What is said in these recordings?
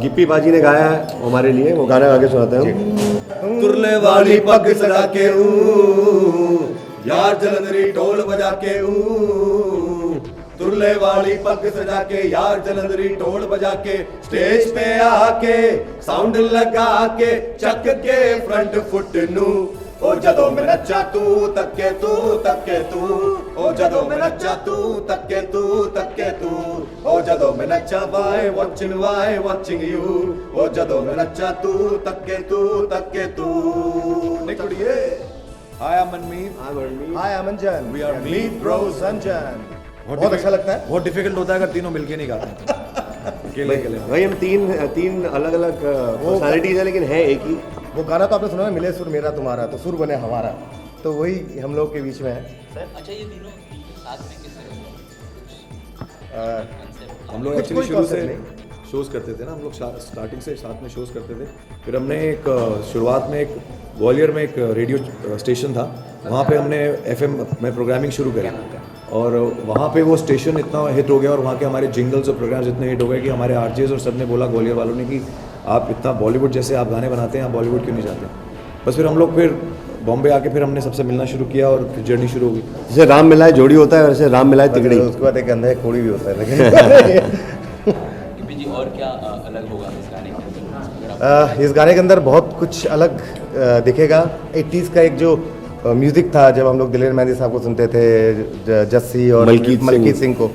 गिप्पी बाजी ने गाया है हमारे लिए, वो गाना आगे सुनाते हैं हम। तुरले वाली पग सजा के यार जलंधरी ढोल बजा के तुरले वाली पग सजा के यार जलंधरी ढोल बजा के स्टेज पे आके साउंड लगा के चक के फ्रंट फुट नू ओ जदों मैं नच्चा तू तक्के तू ओ जदों मैं नच्चा तू तक्के तू ओ जदों मैं नच्चा वाई वाचिंग यू ओ जदों मैं नच्चा तू तक्के तू निकलिए hi Amanmeet hi Amanjan, we are Meet bro Sanjan. बहुत अच्छा लगता है। बहुत डिफिकल्ट होता है अगर तीनों मिलके नहीं गाते हैं। अकेले भाई हम तीन अलग अलग पर्सनालिटीज है लेकिन है एक ही। वो गाना तो आपने सुना है, मिले सुर मेरा तुम्हारा तो सुर बने हमारा, तो वही हम लोग के बीच में है। अच्छा ये तीनों साथ में किस हम लोग एक्चुअली शुरू से शोज़ करते थे ना, हम लोग स्टार्टिंग से साथ में शोज़ करते थे। फिर हमने एक शुरुआत में एक ग्वालियर में एक रेडियो स्टेशन था, वहाँ पे हमने FM में प्रोग्रामिंग शुरू करी और वहाँ पे वो स्टेशन इतना हिट हो गया और वहाँ के हमारे जिंगल्स और प्रोग्राम्स इतने हिट हो गए कि हमारे आरजेस और सब ने बोला, ग्वालियर वालों ने, कि आप इतना बॉलीवुड जैसे आप गाने बनाते हैं, आप बॉलीवुड क्यों नहीं जाते। बस फिर हम लोग फिर बॉम्बे आके फिर हमने सबसे मिलना शुरू किया और फिर जर्नी शुरू हो गई। जैसे राम मिलाए जोड़ी होता है वैसे राम मिलाए तिगड़ी। उसके बाद एक अंधा कोड़ी भी होता है लेकिन जी और क्या अलग होगा इस गाने के अंदर? इस गाने के अंदर बहुत कुछ अलग दिखेगा। 80s का एक जो म्यूजिक था, जब हम लोग दिलेर मेहंदी साहब को सुनते थे, जस्सी और मलकीत सिंह को,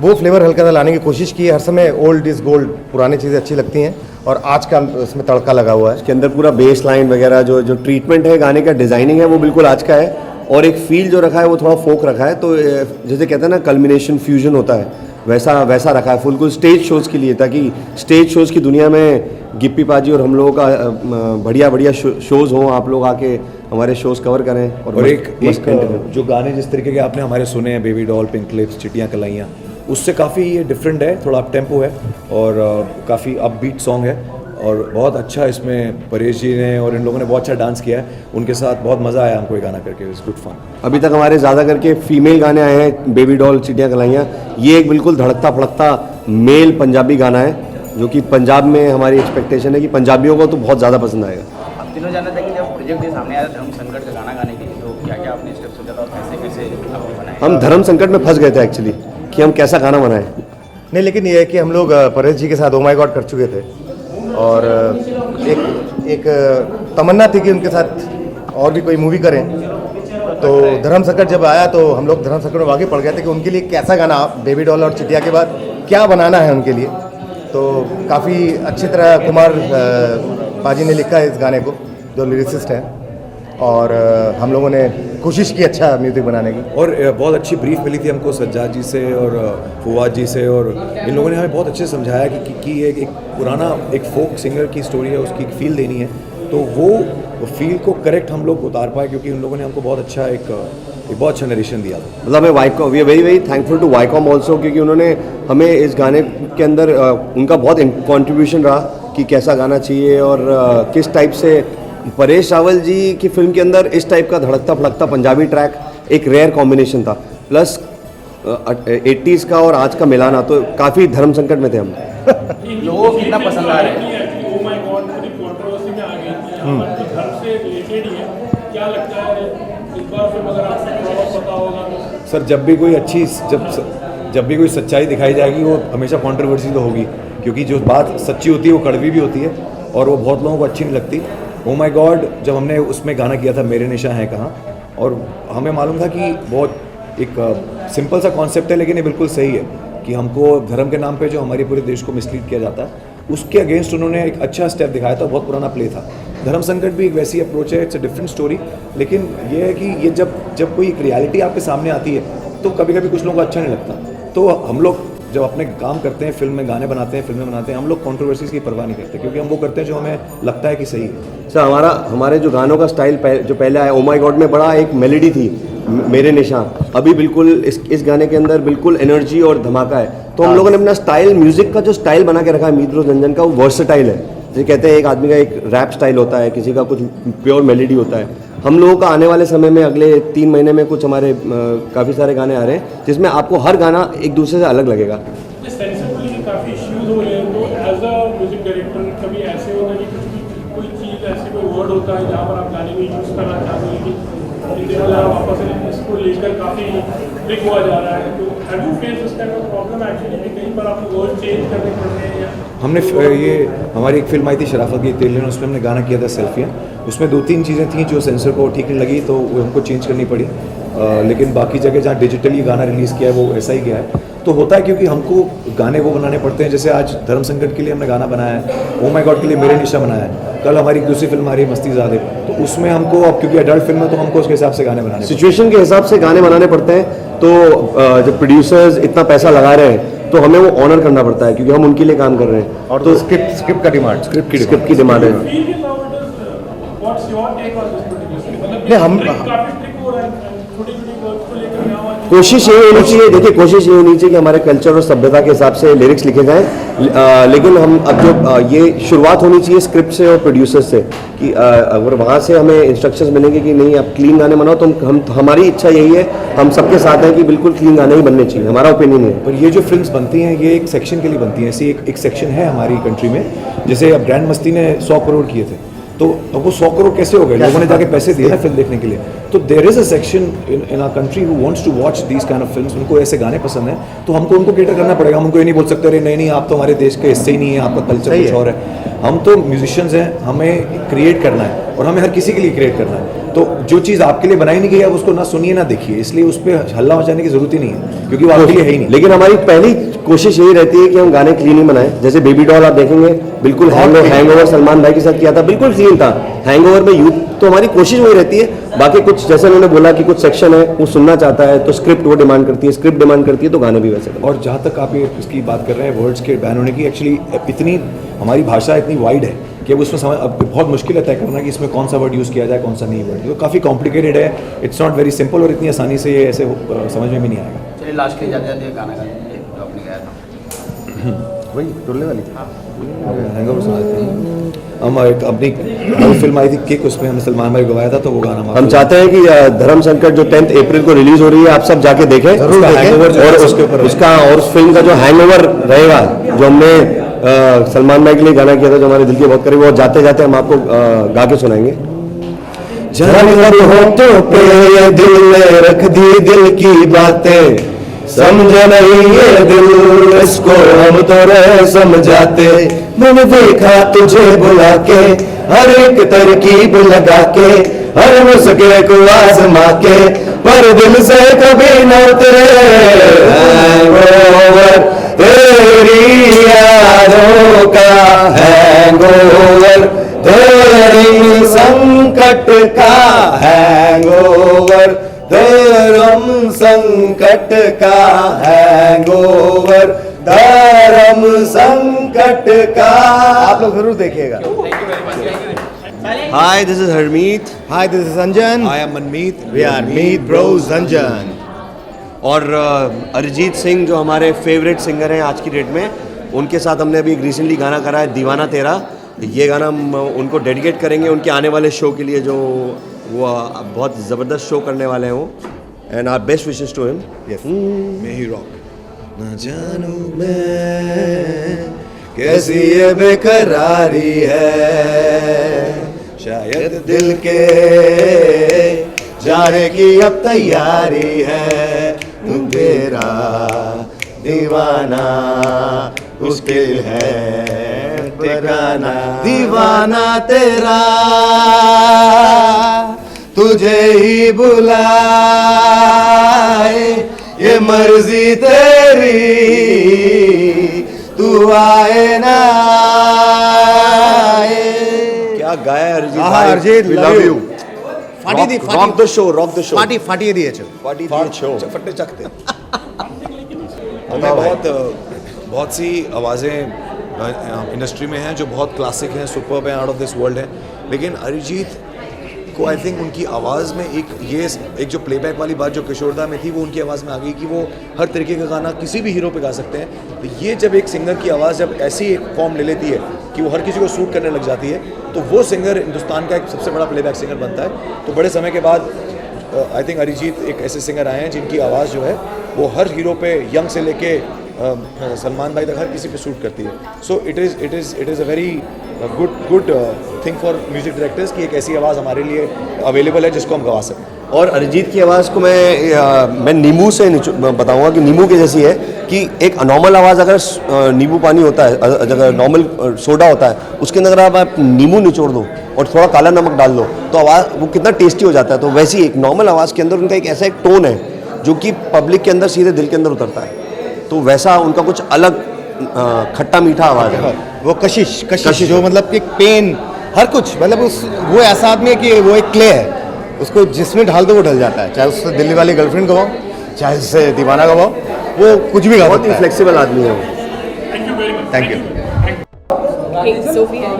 वो फ्लेवर हल्का सा लाने की कोशिश की है। हर समय ओल्ड इज गोल्ड, पुरानी चीज़ें अच्छी लगती हैं और आज का उसमें तड़का लगा हुआ है। इसके अंदर पूरा बेस लाइन वगैरह जो ट्रीटमेंट है गाने का, डिजाइनिंग है, वो बिल्कुल आज का है और एक फील जो रखा है वो थोड़ा फोक रखा है। तो जैसे कहते हैं ना कल्मिनेशन फ्यूजन होता है, वैसा रखा है फुल स्टेज शोज़ के लिए, ताकि स्टेज शोज़ की दुनिया में गिप्पी पाजी और हम लोगों का बढ़िया शोज़ हों, आप लोग आके हमारे शोज़ कवर करें। और एक जो गाने जिस तरीके के आपने हमारे सुने हैं, बेबी डॉल, पिंक लिप्स, चिट्टियाँ कलाइयाँ, उससे काफ़ी ये डिफरेंट है, थोड़ा अप टेम्पो है और काफ़ी अपबीट सॉन्ग है और बहुत अच्छा इसमें परेश जी ने और इन लोगों ने बहुत अच्छा डांस किया है। उनके साथ बहुत मज़ा आया हमको ये गाना करके, इट्स गुड फन। अभी तक हमारे ज़्यादा करके फीमेल गाने आए हैं, बेबी डॉल, चिट्टियाँ कलाइयाँ। ये एक बिल्कुल धड़कता फड़कता मेल पंजाबी गाना है जो कि पंजाब में हमारी एक्सपेक्टेशन है कि पंजाबियों को तो बहुत ज़्यादा पसंद आएगा। आप तीनों जानते थे कि जब प्रोजेक्ट के सामने आया धर्म संकट का गाना गाने के लिए, तो क्या क्या आपने स्टेप सोचा था और कैसे आपने बनाया? हम धर्म संकट में फंस गए थे एक्चुअली कि हम कैसा गाना बनाएं। नहीं, लेकिन ये है कि हम लोग परेश जी के साथ ओ माय गॉड कर चुके थे और एक तमन्ना थी कि उनके साथ और भी कोई मूवी करें। तो धर्म संकट जब आया तो हम लोग धर्म संकट में आगे पड़ गए थे कि उनके लिए कैसा गाना, बेबी डॉल और चिटिया के बाद क्या बनाना है उनके लिए। तो काफ़ी अच्छी तरह कुमार पाजी ने लिखा है इस गाने को, जो लिरिसिस्ट हैं, और हम लोगों ने कोशिश की अच्छा म्यूज़िक बनाने की। और बहुत अच्छी ब्रीफ मिली थी हमको सज्जाद जी से और फवाद जी से, और इन लोगों ने हमें बहुत अच्छे से समझाया कि एक पुराना एक फोक सिंगर की स्टोरी है, उसकी एक फील देनी है, तो वो फील को करेक्ट हम लोग उतार पाए, क्योंकि उन लोगों ने हमको बहुत अच्छा एक बहुत अच्छा नरेशन दिया था। मतलब हमें Viacom, we are very very thankful to Viacom also, क्योंकि उन्होंने हमें इस गाने के अंदर उनका बहुत कॉन्ट्रीब्यूशन रहा कि कैसा गाना चाहिए और किस टाइप से। परेश रावल जी की फिल्म के अंदर इस टाइप का धड़कता फड़कता पंजाबी ट्रैक एक रेयर कॉम्बिनेशन था, प्लस 80s का और आज का मिलाना, तो काफ़ी धर्म संकट में थे हम। लोगों को कितना पसंद आ रहा है? सर जब भी कोई कोई सच्चाई दिखाई जाएगी वो हमेशा कंट्रोवर्सी तो होगी, क्योंकि जो बात सच्ची होती है वो कड़वी भी होती है और वो बहुत लोगों को अच्छी नहीं लगती। ओ माय गॉड जब हमने उसमें गाना किया था, मेरे निशा हैं कहाँ, और हमें मालूम था कि बहुत एक सिंपल सा कॉन्सेप्ट है, लेकिन ये बिल्कुल सही है कि हमको धर्म के नाम पे जो हमारे पूरे देश को मिसलीड किया जाता है, उसके अगेंस्ट उन्होंने एक अच्छा स्टेप दिखाया था। बहुत पुराना प्ले था। धर्म संकट भी एक वैसी अप्रोच है, इट्स अ डिफरेंट स्टोरी, लेकिन ये है कि ये जब कोई एक रियलिटी आपके सामने आती है तो कभी कभी कुछ लोगों को अच्छा नहीं लगता। तो हम लोग जब अपने काम करते हैं, फिल्म में गाने बनाते हैं, फिल्में बनाते हैं, हम लोग कंट्रोवर्सीज की परवाह नहीं करते, क्योंकि हम वो करते हैं जो हमें लगता है कि सही है। सर हमारे जो गानों का स्टाइल जो पहले आया, ओ माय गॉड में बड़ा एक मेलोडी थी, मेरे निशान, अभी बिल्कुल इस गाने के अंदर बिल्कुल एनर्जी और धमाका है। तो हम लोगों ने अपना स्टाइल, म्यूजिक का जो स्टाइल बना के रखा है मीत ब्रो संजन का, वो वर्सेटाइल है। जैसे कहते हैं एक आदमी का एक रैप स्टाइल होता है, किसी का कुछ प्योर मेलोडी होता है। हम लोगों का आने वाले समय में अगले 3 महीने में कुछ हमारे काफ़ी सारे गाने आ रहे हैं, जिसमें आपको हर गाना एक दूसरे से अलग लगेगा। सेंसिबली काफ़ी इश्यू यूज़ हो रहे हैं, तो एज अ म्यूजिक डायरेक्टर कभी ऐसे होता है कि कुछ भी कोई चीज़ ऐसी कोई वर्ड होता है जहाँ पर आप गाने में यूज़ करना चाहते हैं कि इन दिनों आप वापस इसको लेकर काफ़ी ट्रिक हुआ जा रहा है, तो have you face this kind of problem actually कि कहीं पर आपको वर्ड चेंज करने पड़ रहे हैं या हमने ये हमारी एक फिल्म आई थी शराफत की तेल, उसमें हमने गाना किया था सेल्फियाँ। उसमें 2-3 चीज़ें थी जो सेंसर को ठीक नहीं लगी, तो वो हमको चेंज करनी पड़ी। लेकिन बाकी जगह जहाँ डिजिटली गाना रिलीज़ किया है वो ऐसा ही गया है। तो होता है क्योंकि हमको गाने वो बनाने पड़ते हैं। जैसे आज धर्म संकट के लिए हमने गाना बनाया है, ओ माय गॉड के लिए मेरे निशा बनाया है, कल हमारी दूसरी फिल्म आ रही है मस्ती ज़ादे, तो उसमें हमको अब क्योंकि एडल्ट फिल्म है तो हमको उसके हिसाब से गाने बनाने सिचुएशन के हिसाब से गाने बनाने पड़ते हैं। तो जब प्रोड्यूसर्स इतना पैसा लगा रहे हैं तो हमें वो ऑनर करना पड़ता है क्योंकि हम उनके लिए काम कर रहे हैं। और तो स्क्रिप्ट का डिमांड, स्क्रिप्ट की डिमांड है। feel it now it is what's your take on this particular thing? मतलब नहीं, हम- काफी ट्रिक हो रहा है छोटी-छोटी वर्ड्स को लेकर यहाँ वहाँ कोशिश ये होनी चाहिए, देखिए कोशिश ये होनी चाहिए कि हमारे कल्चर और सभ्यता के हिसाब से लिरिक्स लिखे जाएं। लेकिन हम अब जो ये शुरुआत होनी चाहिए स्क्रिप्ट से और प्रोड्यूसर से कि अगर वहाँ से हमें इंस्ट्रक्शंस मिलेंगे कि नहीं आप क्लीन गाने बनाओ, तो हम हमारी इच्छा यही है, हम सबके साथ हैं कि बिल्कुल क्लीन गाने ही बनने चाहिए, हमारा ओपिनियन है। पर ये जो फिल्म्स बनती हैं ये एक सेक्शन के लिए बनती हैं। ऐसी एक सेक्शन है हमारी कंट्री में, जैसे अब ग्रैंड मस्ती ने 100 करोड़ किए थे, तो अब वो 100 करोड़ कैसे हो गए? लोगों ने जाके पैसे दिए ना फिल्म देखने के लिए। तो there is a section in our country who wants to watch these kind of films. उनको ऐसे गाने पसंद हैं, तो हमको उनको केटर करना पड़ेगा। हम उनको ये नहीं बोल सकते अरे नहीं आप तो हमारे देश के हिस्से ही नहीं है, आपका कल्चर कुछ और है। हम तो म्यूजिशियंस हैं, हमें क्रिएट करना है और हमें हर किसी के लिए क्रिएट करना है। तो जो चीज़ आपके लिए बनाई नहीं गई आप उसको ना सुनिए ना देखिए, इसलिए उस पर हल्ला मचाने की जरूरत ही नहीं है क्योंकि वो आपके लिए है ही नहीं। लेकिन हमारी पहली कोशिश यही रहती है कि हम गाने क्लीन ही बनाएं। जैसे बेबी डॉल आप देखेंगे, बिल्कुल हैंगओवर सलमान भाई के साथ किया था, बिल्कुल क्लीन था। हैंगओवर में यूथ, तो हमारी कोशिश वही रहती है। बाकी कुछ जैसे उन्होंने बोला कि कुछ सेक्शन है वो सुनना चाहता है तो स्क्रिप्ट वो डिमांड करती है, स्क्रिप्ट डिमांड करती है तो गाने भी वैसे। और जहाँ तक आप ये इसकी बात कर रहे हैं वर्ड्स के बैन होने की, एक्चुअली इतनी हमारी भाषा इतनी वाइड है कि अब उसमें समझ अब बहुत मुश्किल है तय करना कि इसमें कौन सा वर्ड यूज़ किया जाए कौन सा नहीं वर्ड। तो काफ़ी कॉम्प्लिकेटेड है, इट्स नॉट वेरी सिंपल और इतनी आसानी से ये ऐसे समझ में भी नहीं आएगा। चलिए लास्ट के लिए जाते गाना गाने जो आपने गाया था वही टुल्ले वाली। हैंगओवर सुना देते हैं हम। एक अपनी नई फिल्म आई थी किक, उसमें हमने सलमान भाई गवाया था, तो वो गाना हम चाहते हैं कि धर्म संकट जो 10 अप्रैल को रिलीज हो रही है आप सब जाके देखें, जरूर देखें। हैंगओवर जो है और उसके ऊपर उसका और उस फिल्म का जो हैंगओवर रहेगा जो हमने सलमान भाई के लिए गाना किया था जो हमारे दिल के बहुत करीब, वो जाते जाते हम आपको गा के सुनाएंगे। होठों पे ये दिल में रख दी दिल की बातें, समझ नहीं ये दिल इसको हम तो रह समझाते। मैंने देखा तुझे बुला के हर एक तरकीब लगा के, हर मुस्के को आजमा के, पर दिल से कभी न उतरे हैंगओवर, तेरी यादों का हैंगओवर, तेरी संकट का हैंगओवर, धर्म संकट का हैंगओवर, धर्म संकट का। आप लोग जरूर देखिएगा। Hi this is Harmeet. Hi this is Anjan. I am Manmeet, we are Meet bros Anjan. और अरिजीत सिंह जो हमारे फेवरेट सिंगर हैं आज की डेट में, उनके साथ हमने अभी रिसेंटली गाना करा है दीवाना तेरा। ये गाना हम उनको डेडिकेट करेंगे उनके आने वाले शो के लिए जो वो बहुत ज़बरदस्त शो करने वाले हैं वो। And our best wishes to him. May he rock. न जानू मैं कैसी ये बेकरारी है, शायद दिल के जाने की अब तैयारी है। तू तेरा दीवाना मुश्किल है ठिकाना, दीवाना तेरा तुझे ही बुलाए, ये मर्जी तेरी तू आए ना आए। क्या गाया है अरिजीत हाँ, भाई। Arijit, We love love you. ফাটিয়ে দি rock the show, rock the show, ফাটিয়ে দিয়েছে। Party the show. फट्टे चकते। हमें बहुत सी आवाज़ें इंडस्ट्री में हैं जो बहुत क्लासिक हैं, सुपर्ब हैं, आउट ऑफ दिस वर्ल्ड हैं, लेकिन अरिजीत को आई थिंक उनकी आवाज़ में एक जो प्लेबैक वाली बात जो किशोरदा में थी वो उनकी आवाज़ में आ गई कि वो हर तरीके का गाना किसी भी हीरो पे गा सकते हैं। तो ये जब एक सिंगर की आवाज़ जब ऐसी एक फॉर्म ले लेती है कि वो हर किसी को सूट करने लग जाती है, तो वो सिंगर हिंदुस्तान का एक सबसे बड़ा प्लेबैक सिंगर बनता है। तो बड़े समय के बाद आई थिंक अरिजीत एक ऐसे सिंगर आए हैं जिनकी आवाज़ जो है वो हर हीरो पे, यंग से लेके सलमान भाई तक हर किसी पे सूट करती है. So it is a very good thing for music directors कि एक ऐसी आवाज़ हमारे लिए अवेलेबल है जिसको हम गवा सकें. और अरिजीत की आवाज़ को मैं नींबू से बताऊंगा कि नींबू की जैसी है कि एक नॉर्मल आवाज़ अगर नींबू पानी होता है, अगर नॉर्मल सोडा होता है, उसके अंदर अगर आप नींबू निचोड़ दो और थोड़ा काला नमक डाल दो तो आवाज़ वो कितना टेस्टी हो जाता है. तो वैसी एक नॉर्मल आवाज़ के अंदर उनका एक ऐसा एक टोन है जो कि पब्लिक के अंदर सीधे दिल के अंदर उतरता है. तो वैसा उनका कुछ अलग खट्टा मीठा आवाज़ है. वो कशिश जो मतलब कि पेन हर कुछ, मतलब उस वो ऐसा आदमी है कि वो एक क्ले है, उसको जिसमें ढाल दो वो ढल जाता है. चाहे उससे दिल्ली वाली गर्लफ्रेंड गवाओ, चाहे उससे दीवाना गवाओ, वो कुछ भी गा बहुत सकता ही है. फ्लेक्सिबल आदमी है वो. Thank you very much. Thank you. Sophie है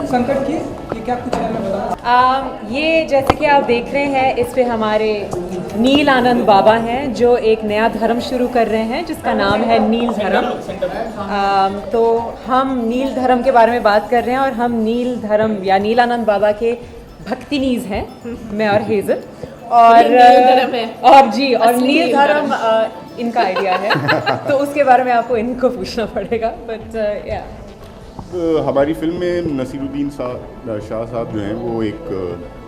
संकट की ये क्या कुछ है, मैं बताऊं. ये जैसे कि आप देख रहे हैं, इस पे हमारे नील आनंद बाबा हैं जो एक नया धर्म शुरू कर रहे हैं जिसका नाम है नील धर्म. तो हम नील धर्म के बारे में बात कर रहे हैं और हम नील धर्म या नील आनंद बाबा के भक्तिनीज हैं, मैं और हेजल. और नील धर्म है. और जी, और असली नील नील धर्म इनका आइडिया है तो उसके बारे में आपको इनको पूछना पड़ेगा. बट या हमारी फिल्म में नसीरुद्दीन शाह साहब जो हैं वो एक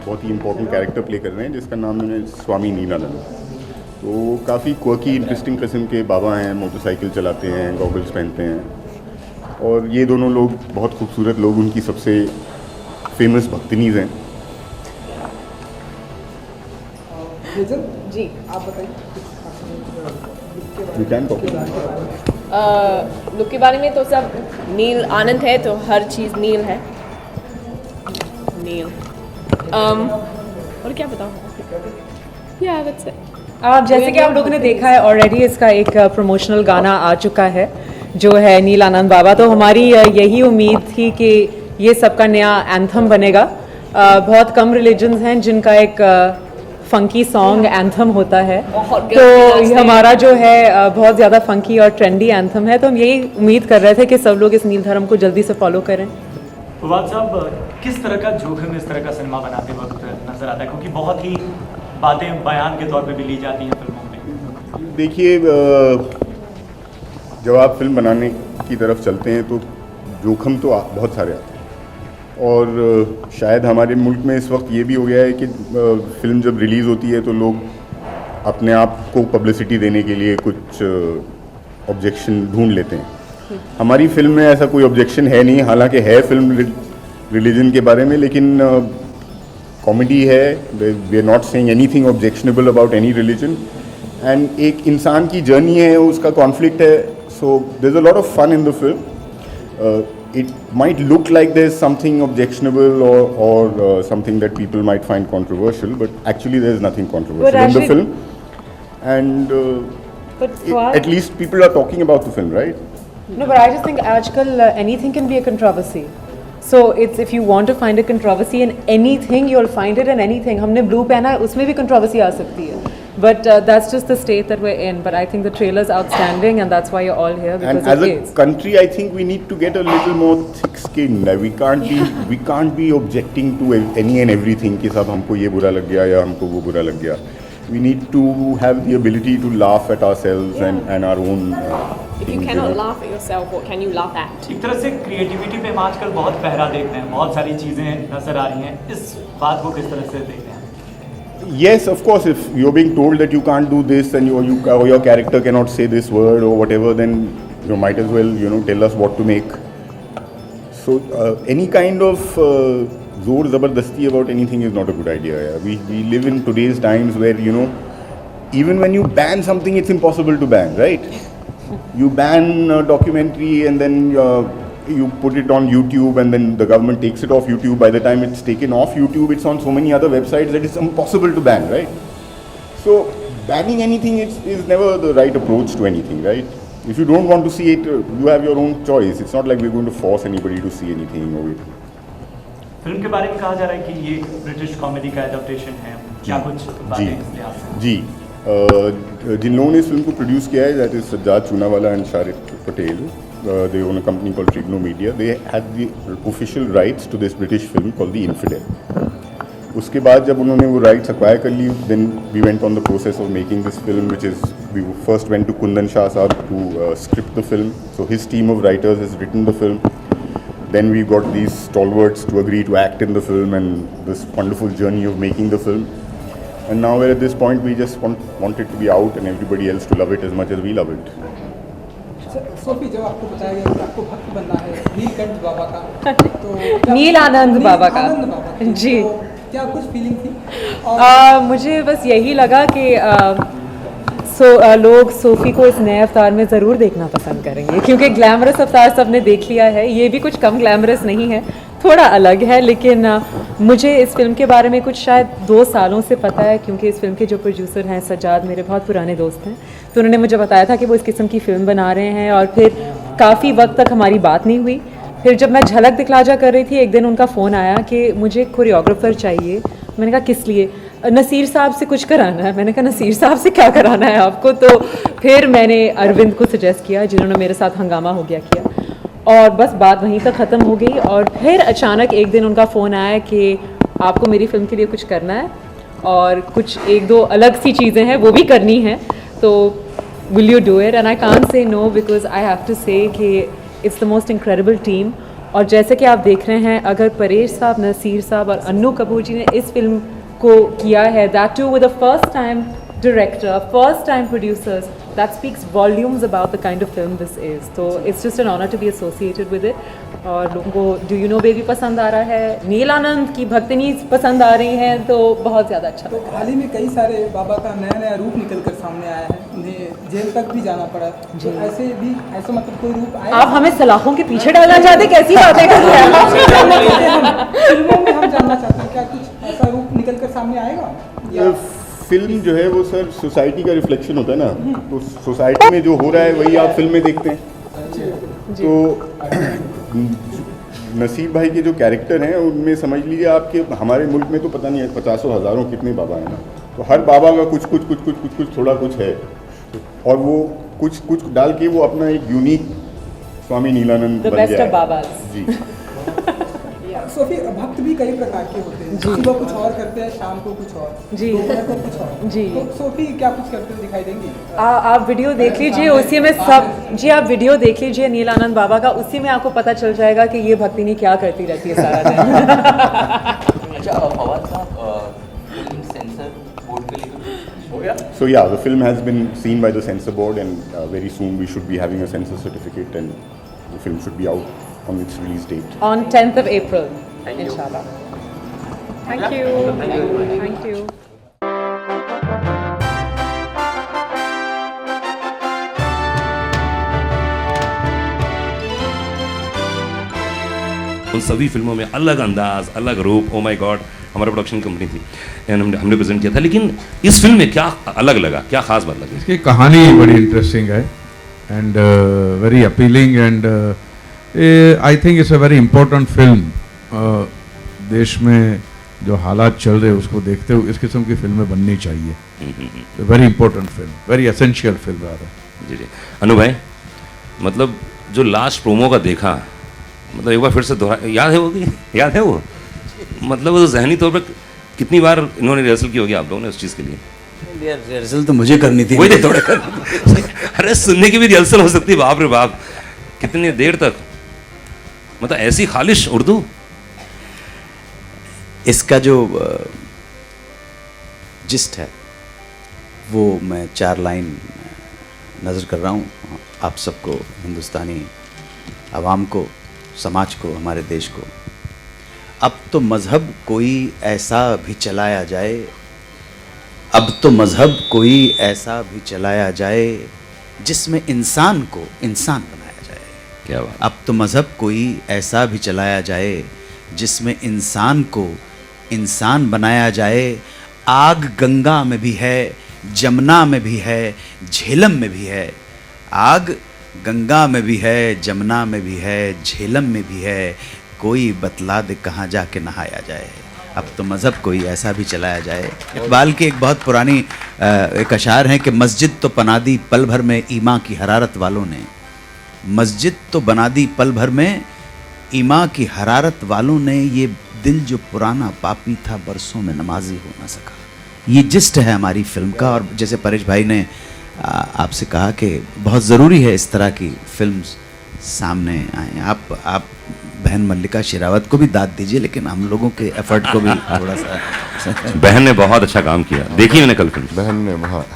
बहुत ही इम्पोर्टेंट कैरेक्टर प्ले कर रहे हैं जिसका नाम है स्वामी नीलानंद. तो काफ़ी क्वर्की इंटरेस्टिंग किस्म के बाबा हैं, मोटरसाइकिल चलाते हैं, गॉगल्स पहनते हैं, और ये दोनों लोग बहुत खूबसूरत लोग, उनकी सबसे फेमस भक्तिनीज हैं. जी, आप बताइए. You can talk. लुक के बारे में तो सब नील आनंद है, तो हर चीज़ नील है. नील और क्या बताऊँ. या दैट्स इट. जैसे कि आप लोगों ने देखा है ऑलरेडी, इसका एक प्रमोशनल गाना आ चुका है जो है नील आनंद बाबा. तो हमारी यही उम्मीद थी कि ये सबका नया एंथम बनेगा. बहुत कम रिलीजन्स हैं जिनका एक फंकी सॉन्ग एंथम होता है, तो ये हमारा जो है बहुत ज़्यादा फंकी और ट्रेंडी एंथम है. तो हम यही उम्मीद कर रहे थे कि सब लोग इस नील धर्म को जल्दी से फॉलो करें. फवाद साहब, किस तरह का जोखिम इस तरह का सिनेमा बनाते वक्त नजर आता है, क्योंकि बहुत ही बातें बयान के तौर पे भी ली जाती हैं फिल्मों में. देखिए, जब आप फिल्म बनाने की तरफ चलते हैं तो जोखिम तो बहुत सारे आते हैं, और शायद हमारे मुल्क में इस वक्त ये भी हो गया है कि फिल्म जब रिलीज़ होती है तो लोग अपने आप को पब्लिसिटी देने के लिए कुछ ऑब्जेक्शन ढूंढ लेते हैं. हमारी फिल्म में ऐसा कोई ऑब्जेक्शन है नहीं, हालांकि है फिल्म रिलीजन के बारे में, लेकिन कॉमेडी है. We are not saying anything objectionable about any religion, and एक इंसान की जर्नी है, उसका कॉन्फ्लिक्ट है. So there is a lot of fun in the film. It might look like there's something objectionable or something that people might find controversial, but actually there's nothing controversial in the film. And at least people are talking about the film, right? No, but I just think आजकल anything can be a controversy. So it's if you want to find a controversy in anything, you'll find it in anything. हमने blue पहना है, उसमें भी controversy आ सकती है. But that's just the state that we're in. But I think the trailer's outstanding, and that's why you're all here, because and as it a is. country, I think we need to get a little more thick-skinned. We can't be objecting to any and everything. कि सब हमको ये बुरा लग गया या हमको वो बुरा लग गया. We need to have the ability to laugh at ourselves and our own. If you cannot laugh at yourself, what can you laugh at? एक तरह से क्रिएटिविटी पे हम आजकल बहुत पहरा देखते हैं, बहुत सारी चीज़ें नजर आ रही हैं. इस बात को किस तरह से देखते हैं? Yes, of course. If you're being told that you can't do this and your character cannot say this word or whatever, then you might as well tell us what to make. So any kind of zor zabardasti about anything is not a good idea. Yeah. We live in today's times where even when you ban something, it's impossible to ban, right? You ban a documentary and then you put it on YouTube, and then the government takes it off YouTube. By the time it's taken off YouTube, it's on so many other websites that it's impossible to ban, right? So banning anything is never the right approach to anything, right? If you don't want to see it, you have your own choice. It's not like we're going to force anybody to see anything of it. Film के बारे में कहा जा रहा है कि ये British comedy का एडेप्टेशन है. क्या कुछ बातें इस लिहाज से? जी, जिन लोगों ने इस फिल्म को प्रोड्यूस किया है, that is Sajjad Chunawala and Shariq Patel. They own a company called Trigno Media. They had the official rights to this British film called The Infidel. उसके बाद जब उन्होंने वो राइट्स एक्वायर कर ली, then we went on the process of making this film, which is we first went to Kundan Shah sahab to script the film. So his team of writers has written the film. Then we got these stalwarts to agree to act in the film, and this wonderful journey of making the film. And now we're at this point, we just want it to be out and everybody else to love it as much as we love it. Sophie, जब आपको बताया गया कि आपको भक्त बनना है नीलकंठ बाबा का, तो नीलानंद बाबा का, नीलानंद बाबा की, जी, तो क्या कुछ फीलिंग थी? और मुझे बस यही लगा कि लोग सोफ़ी को इस नए अवतार में ज़रूर देखना पसंद करेंगे, क्योंकि ग्लैमरस अवतार सबने देख लिया है, ये भी कुछ कम ग्लैमरस नहीं है, थोड़ा अलग है. लेकिन मुझे इस फिल्म के बारे में कुछ शायद 2 सालों से पता है, क्योंकि इस फिल्म के जो प्रोड्यूसर हैं सज्जाद, मेरे बहुत पुराने दोस्त हैं, तो उन्होंने मुझे बताया था कि वो इस किस्म की फ़िल्म बना रहे हैं. और फिर काफ़ी वक्त तक हमारी बात नहीं हुई. फिर जब मैं झलक दिखला जा कर रही थी, एक दिन उनका फ़ोन आया कि मुझे कोरियोग्राफर चाहिए. मैंने कहा किस लिए? नसीर साहब से कुछ कराना है. मैंने कहा नसीर साहब से क्या कराना है आपको? तो फिर मैंने अरविंद को सजेस्ट किया, जिन्होंने मेरे साथ हंगामा हो गया किया, और बस बात वहीं तक ख़त्म हो गई. और फिर अचानक एक दिन उनका फ़ोन आया कि आपको मेरी फ़िल्म के लिए कुछ करना है और कुछ 1-2 अलग सी चीज़ें हैं वो भी करनी है, तो will you do it? And I can't say no, because I have to say कि it's the most incredible team. और जैसे कि आप देख रहे हैं, अगर परेश साहब, नसीर साहब और अन्नू कपूर जी ने इस फिल्म को किया है, that too with the first time director, first time producers, that speaks volumes about the kind of film this is. So it's just an honor to be associated with it. और लोगों को do you know baby पसंद आ रहा है, नीलानंद की भक्तिनी पसंद आ रही हैं, तो बहुत ज़्यादा अच्छा. तो हाल ही में कई सारे बाबा का नया नया रूप निकल कर सामने आया है, उन्हें जेल तक भी जाना पड़ा. तो ऐसे भी ऐसा मतलब कोई रूप आया? आप हमें सलाखों के पीछे डालना चाहते, कैसी बातें कर रहे हैं? फिल्मों में हम जानना चाहते हैं, क्या कुछ ऐसा रूप निकल कर सामने आएगा? या फिल्म जो है वो सर सोसाइटी का रिफ्लेक्शन होता है ना, तो सोसाइटी में जो हो रहा है वही आप फिल्म में देखते हैं. तो नसीब भाई के जो कैरेक्टर हैं उनमें समझ लीजिए आपके हमारे मुल्क में तो पता नहीं है 50 हज़ारों कितने बाबा हैं ना, तो हर बाबा का कुछ थोड़ा कुछ है, और वो कुछ डाल के वो अपना एक यूनिक स्वामी नीलानंद बन गया है. जी. सोफी, भक्त भी कई प्रकार के होते हैं, सुबह कुछ और करते हैं, शाम को कुछ और, दोपहर को कुछ और. जी. तो सोफी क्या कुछ करते हुए दिखाई देंगी? आप वीडियो देख लीजिए, उसी में सब. जी, आप वीडियो देख लीजिए नीलानंद बाबा का, उसी में आपको पता चल जाएगा कि ये भक्तिनी क्या करती रहती है सारा दिन. अच्छा फवाद साहब, फिल्म सेंसर बोर्ड के लिए हो गया? So yeah, the film has been seen by the censor board, and very soon we should be having a censor certificate, and the film should be out on its release date. On 10th of April, inshallah. Thank you. Thank you. उन सभी फिल्मों में अलग अंदाज, अलग रूप. ओ my God, हमारा production company थी, एंड हमने प्रेजेंट किया था. लेकिन इस फिल्म में क्या अलग लगा, क्या खास बात लगी? इसकी कहानी बड़ी इंटरेस्टिंग है and very appealing, and I think it's a very important film. देश में जो हालात चल रहे हैं उसको देखते हुए इस किस्म की फिल्में बननी चाहिए. Very important film, very essential film आ रहा है. जी. अनु भाई, मतलब जो लास्ट प्रोमो का देखा, मतलब एक बार फिर से दोहरा, याद है वो मतलब वो जहनी तौर पर कितनी बार इन्होंने रिहर्सल की होगी आप लोगों ने उस चीज़ के लिए? रिहर्सल तो मुझे करनी थी. वही थोड़ा अरे सुनने की भी रिहर्सल हो सकती है. बाप रे बाप, कितनी देर तक, मतलब ऐसी खालिश उर्दू. इसका जो जिस्ट है वो मैं 4 लाइन नज़र कर रहा हूँ आप सबको, हिंदुस्तानी आवाम को, समाज को, हमारे देश को. अब तो मज़हब कोई ऐसा भी चलाया जाए, अब तो मज़हब कोई ऐसा भी चलाया जाए जिसमें इंसान को इंसान बनाया जाए. क्या बात. अब तो मज़हब कोई ऐसा भी चलाया जाए जिसमें इंसान को इंसान बनाया जाए. आग गंगा में भी है, जमुना में भी है, झेलम में भी है. आग गंगा में भी है, जमुना में भी है, झेलम में भी है. कोई बतला दे कहाँ जाके नहाया जाए. अब तो मज़हब कोई ऐसा भी चलाया जाए. इकबाल की एक बहुत पुरानी एक अशार है कि मस्जिद तो बना दी पल भर में ईमा की हरारत वालों ने. मस्जिद तो बना दी पल भर में ईमा की हरारत वालों ने. ये दिल जो पुराना पापी था बरसों में नमाजी हो ना सका। ये जिस्ट है हमारी फिल्म का। और जैसे परेश भाई ने आपसे कहा कि बहुत ज़रूरी है इस तरह की फिल्म सामने आए। आप बहन मल्लिका शेरावत को भी दाद दीजिए, लेकिन हम लोगों के एफर्ट को भी थोड़ा सा बहन ने बहुत अच्छा काम किया, देखी मैंने कल फिल्म। बहन ने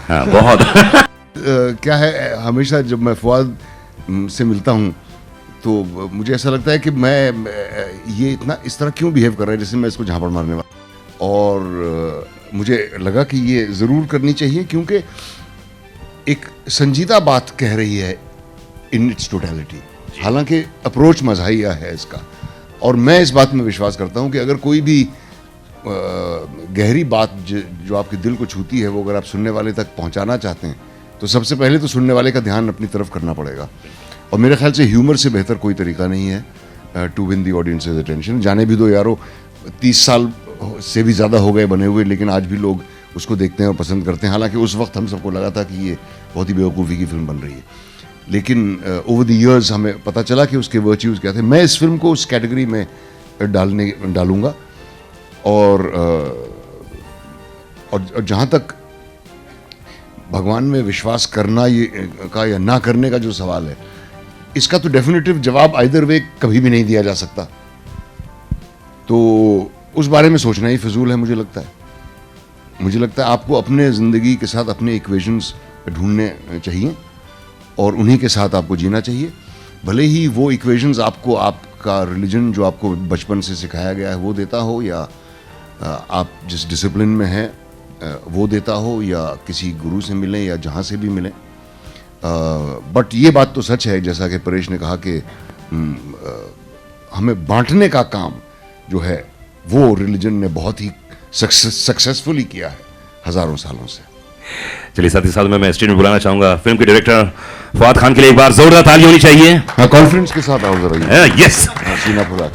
हाँ बहुत क्या है, हमेशा जब मैं फवाद से मिलता हूँ तो मुझे ऐसा लगता है कि मैं ये इतना इस तरह क्यों बिहेव कर रहा है जैसे मैं इसको झापड़ मारने वाला। और मुझे लगा कि ये ज़रूर करनी चाहिए क्योंकि एक संजीदा बात कह रही है इन इट्स टोटलिटी। हालांकि अप्रोच मज़ाहिया है इसका, और मैं इस बात में विश्वास करता हूँ कि अगर कोई भी गहरी बात जो आपके दिल को छूती है वो अगर आप सुनने वाले तक पहुँचाना चाहते हैं तो सबसे पहले तो सुनने वाले का ध्यान अपनी तरफ करना पड़ेगा। और मेरे ख्याल से ह्यूमर से बेहतर कोई तरीका नहीं है to win the audiences attention. जाने भी दो यारो, 30 साल से भी ज़्यादा हो गए बने हुए, लेकिन आज भी लोग उसको देखते हैं और पसंद करते हैं। हालांकि उस वक्त हम सबको लगा था कि ये बहुत ही बेवकूफ़ी की फिल्म बन रही है, लेकिन ओवर द इयर्स हमें पता चला कि उसके वर्च्यूज़ क्या थे। मैं इस फिल्म को उस कैटेगरी में डालूँगा। और जहाँ तक भगवान में विश्वास करना का या ना करने का जो सवाल है, इसका तो डेफिनेटिव जवाब आइदर वे कभी भी नहीं दिया जा सकता। तो उस बारे में सोचना ही फिजूल है मुझे लगता है। आपको अपने ज़िंदगी के साथ अपने इक्वेशंस ढूंढने चाहिए और उन्हीं के साथ आपको जीना चाहिए। भले ही वो इक्वेशंस आपको आपका रिलीजन जो आपको बचपन से सिखाया गया है वो देता हो, या आप जिस डिसिप्लिन में हैं वो देता हो, या किसी गुरु से मिलें या जहाँ से भी मिलें। बट ये बात तो सच है, जैसा कि परेश ने कहा कि हमें बांटने का काम जो है वो रिलीजन ने बहुत ही सक्सेसफुली किया है हज़ारों सालों से। चलिए साथ ही साथ मैं स्टेज में बुलाना चाहूंगा फिल्म के डायरेक्टर फवाद खान के लिए एक बार जोरदार ताली होनी चाहिए। हाँ, कॉन्फ्रेंस के साथ आओ जरा। यस,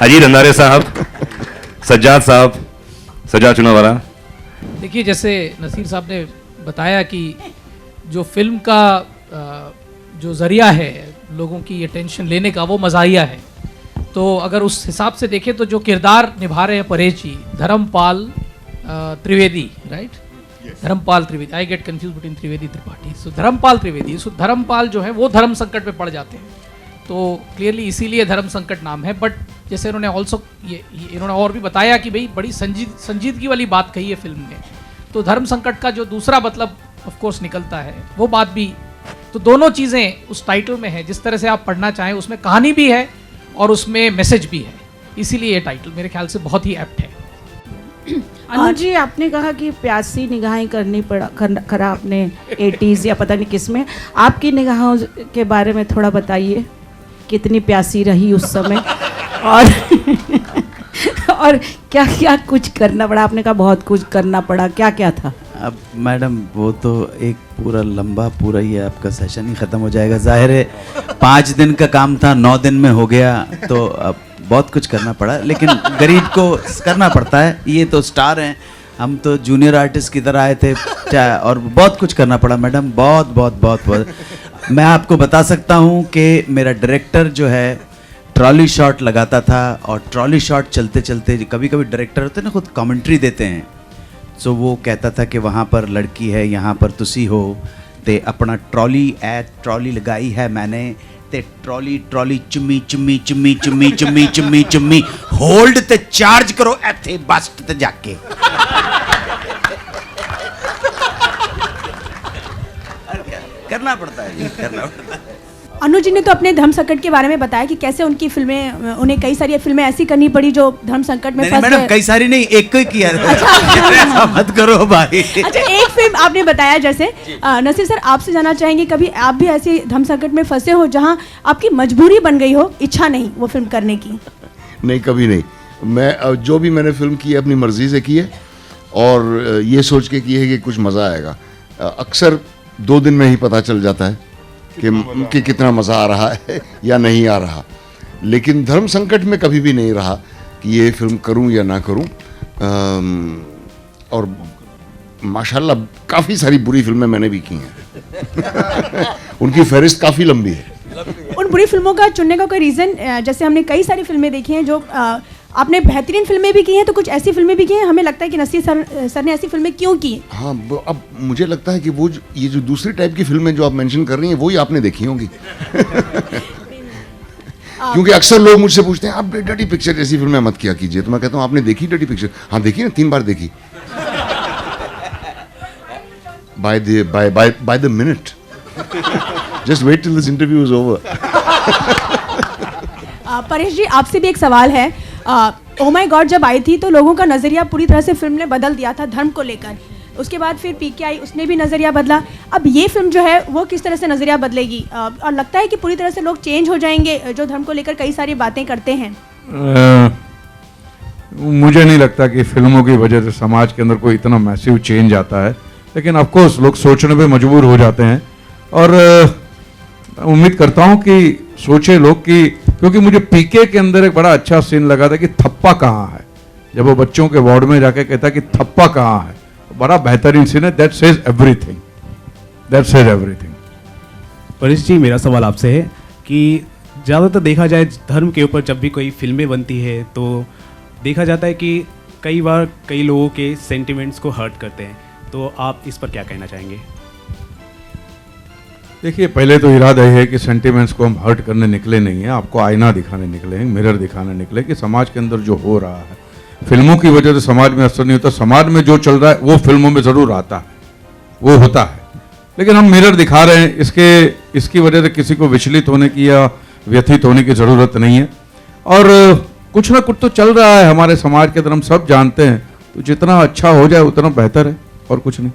अजीत अंधारे साहब, सज्जाद साहब, सज्जाद चुनावाला। देखिए, जैसे नसीर साहब ने बताया कि जो फिल्म का जो ज़रिया है लोगों की अटेंशन लेने का वो मज़ाहिया है। तो अगर उस हिसाब से देखें तो जो किरदार निभा रहे हैं Paresh ji, Dharmpal Trivedi, right, Dharmpal Trivedi, I get confuse between Trivedi Tripathi. So Dharmpal Trivedi, so Dharmpal जो है वो धर्म संकट में पड़ जाते हैं, तो क्लियरली इसीलिए धर्म संकट नाम है। बट जैसे इन्होंने ऑल्सो इन्होंने और भी बताया कि भाई बड़ी संजीदगी वाली बात कही है फिल्म ने, तो धर्म संकट का जो दूसरा मतलब ऑफ कोर्स निकलता है वो बात भी। तो दोनों चीज़ें उस टाइटल में है, जिस तरह से आप पढ़ना चाहें उसमें कहानी भी है और उसमें मैसेज भी है, इसीलिए ये टाइटल मेरे ख्याल से बहुत ही एप्ट है। अनुज जी, आपने कहा कि प्यासी निगाहें करनी करा आपने 80s या पता नहीं किस में, आपकी निगाहों के बारे में थोड़ा बताइए, कितनी प्यासी रही उस समय और क्या क्या कुछ करना पड़ा? आपने कहा बहुत कुछ करना पड़ा, क्या क्या था? अब मैडम वो तो एक पूरा लंबा पूरा ही आपका सेशन ही ख़त्म हो जाएगा। जाहिर है 5 दिन का काम था 9 दिन में हो गया, तो अब बहुत कुछ करना पड़ा, लेकिन गरीब को करना पड़ता है। ये तो स्टार हैं, हम तो जूनियर आर्टिस्ट की तरह आए थे, और बहुत कुछ करना पड़ा मैडम, बहुत बहुत बहुत बहुत। मैं आपको बता सकता हूँ कि मेरा डायरेक्टर जो है ट्रॉली शॉट लगाता था, और ट्रॉली शॉट चलते चलते कभी कभी डायरेक्टर होते हैं ना खुद कमेंट्री देते हैं, सो वो कहता था कि वहाँ पर लड़की है, यहाँ पर तुसी हो, ते अपना ट्रॉली लगाई है मैंने, ते ट्रॉली चुम्मी चुम्मी चुम्मी चुम्मी चुम्मी चुम्मी चुम्मी होल्ड ते चार्ज करो ऐथे बस ते जाके। करना पड़ता है जी, करना पड़ता है। अनुज जी ने तो अपने धर्म संकट के बारे में बताया कि कैसे उनकी फिल्में, उन्हें कई सारी फिल्में ऐसी करनी पड़ी जो धर्म संकट में फंस गए। मैडम कई सारी नहीं, एक को ही किया। अच्छा मत करो भाई। अच्छा, एक फिल्म आपने बताया, जैसे नसीर सर आपसे जानना चाहेंगे, कभी आप भी ऐसे धर्म संकट में फंसे हो जहां आपकी मजबूरी बन गई हो, इच्छा नहीं वो फिल्म करने की? नहीं, कभी नहीं। मैं जो भी मैंने फिल्म की है अपनी मर्जी से की है, और ये सोच के की है कि कुछ मज़ा आएगा। अक्सर 2 दिन में ही पता चल जाता है कि कितना मज़ा आ रहा है या नहीं आ रहा। लेकिन धर्म संकट में कभी भी नहीं रहा कि ये फिल्म करूं या ना करूं। और माशाल्लाह काफ़ी सारी बुरी फिल्में मैंने भी की हैं। उनकी फहरिस्त काफ़ी लंबी है। उन बुरी फिल्मों का चुनने का कोई रीज़न? जैसे हमने कई सारी फिल्में देखी हैं जो आपने बेहतरीन फिल्में भी की हैं, तो कुछ ऐसी फिल्में भी की हैं हमें लगता है कि नसीर सर ने ऐसी फिल्में क्यों की? हाँ, अब मुझे लगता है कि ये जो दूसरी टाइप की फिल्में जो आप मेंशन कर रही हैं वही आपने देखी होंगी। क्योंकि अक्सर लोग मुझसे पूछते हैं आप डर्टी पिक्चर जैसी फिल्में मत किया कीजिए, तो मैं कहता हूँ आपने देखी डर्टी पिक्चर? हाँ देखी ना, 3 बार देखी। by the minute. Just wait till this interview is over. Paresh जी, आपसे भी एक सवाल है। ओ माय गॉड जब आई थी तो लोगों का नज़रिया पूरी तरह से फिल्म ने बदल दिया था धर्म को लेकर। उसके बाद फिर पीके आई, उसने भी नज़रिया बदला। अब ये फिल्म जो है वो किस तरह से नज़रिया बदलेगी? और लगता है कि पूरी तरह से लोग चेंज हो जाएंगे जो धर्म को लेकर कई सारी बातें करते हैं। मुझे नहीं लगता कि फिल्मों की वजह से समाज के अंदर कोई इतना मैसिव चेंज आता है, लेकिन ऑफ कोर्स लोग सोचने पे मजबूर हो जाते हैं। और उम्मीद करता हूँ कि सोचे लोग कि, क्योंकि मुझे पीके के अंदर एक बड़ा अच्छा सीन लगा था कि थप्पा कहाँ है, जब वो बच्चों के वार्ड में जाके कहता है कि थप्पा कहाँ है, बड़ा बेहतरीन सीन है। That says everything, that says everything. Paresh ji, मेरा सवाल आपसे है कि ज़्यादातर देखा जाए धर्म के ऊपर जब भी कोई फिल्में बनती है तो देखा जाता है कि कई बार कई लोगों के सेंटिमेंट्स को हर्ट करते हैं, तो आप इस पर क्या कहना चाहेंगे? देखिए, पहले तो इरादा ये है कि सेंटिमेंट्स को हम हर्ट करने निकले नहीं हैं, आपको आईना दिखाने निकले हैं, मिरर दिखाने निकले कि समाज के अंदर जो हो रहा है, फिल्मों की वजह से समाज में असर नहीं होता। समाज में जो चल रहा है वो फिल्मों में ज़रूर आता है, वो होता है, लेकिन हम मिरर दिखा रहे हैं। इसकी वजह से किसी को विचलित होने की या व्यथित होने की ज़रूरत नहीं है। और कुछ ना कुछ तो चल रहा है हमारे समाज के अंदर, हम सब जानते हैं, तो जितना अच्छा हो जाए उतना बेहतर है, और कुछ नहीं।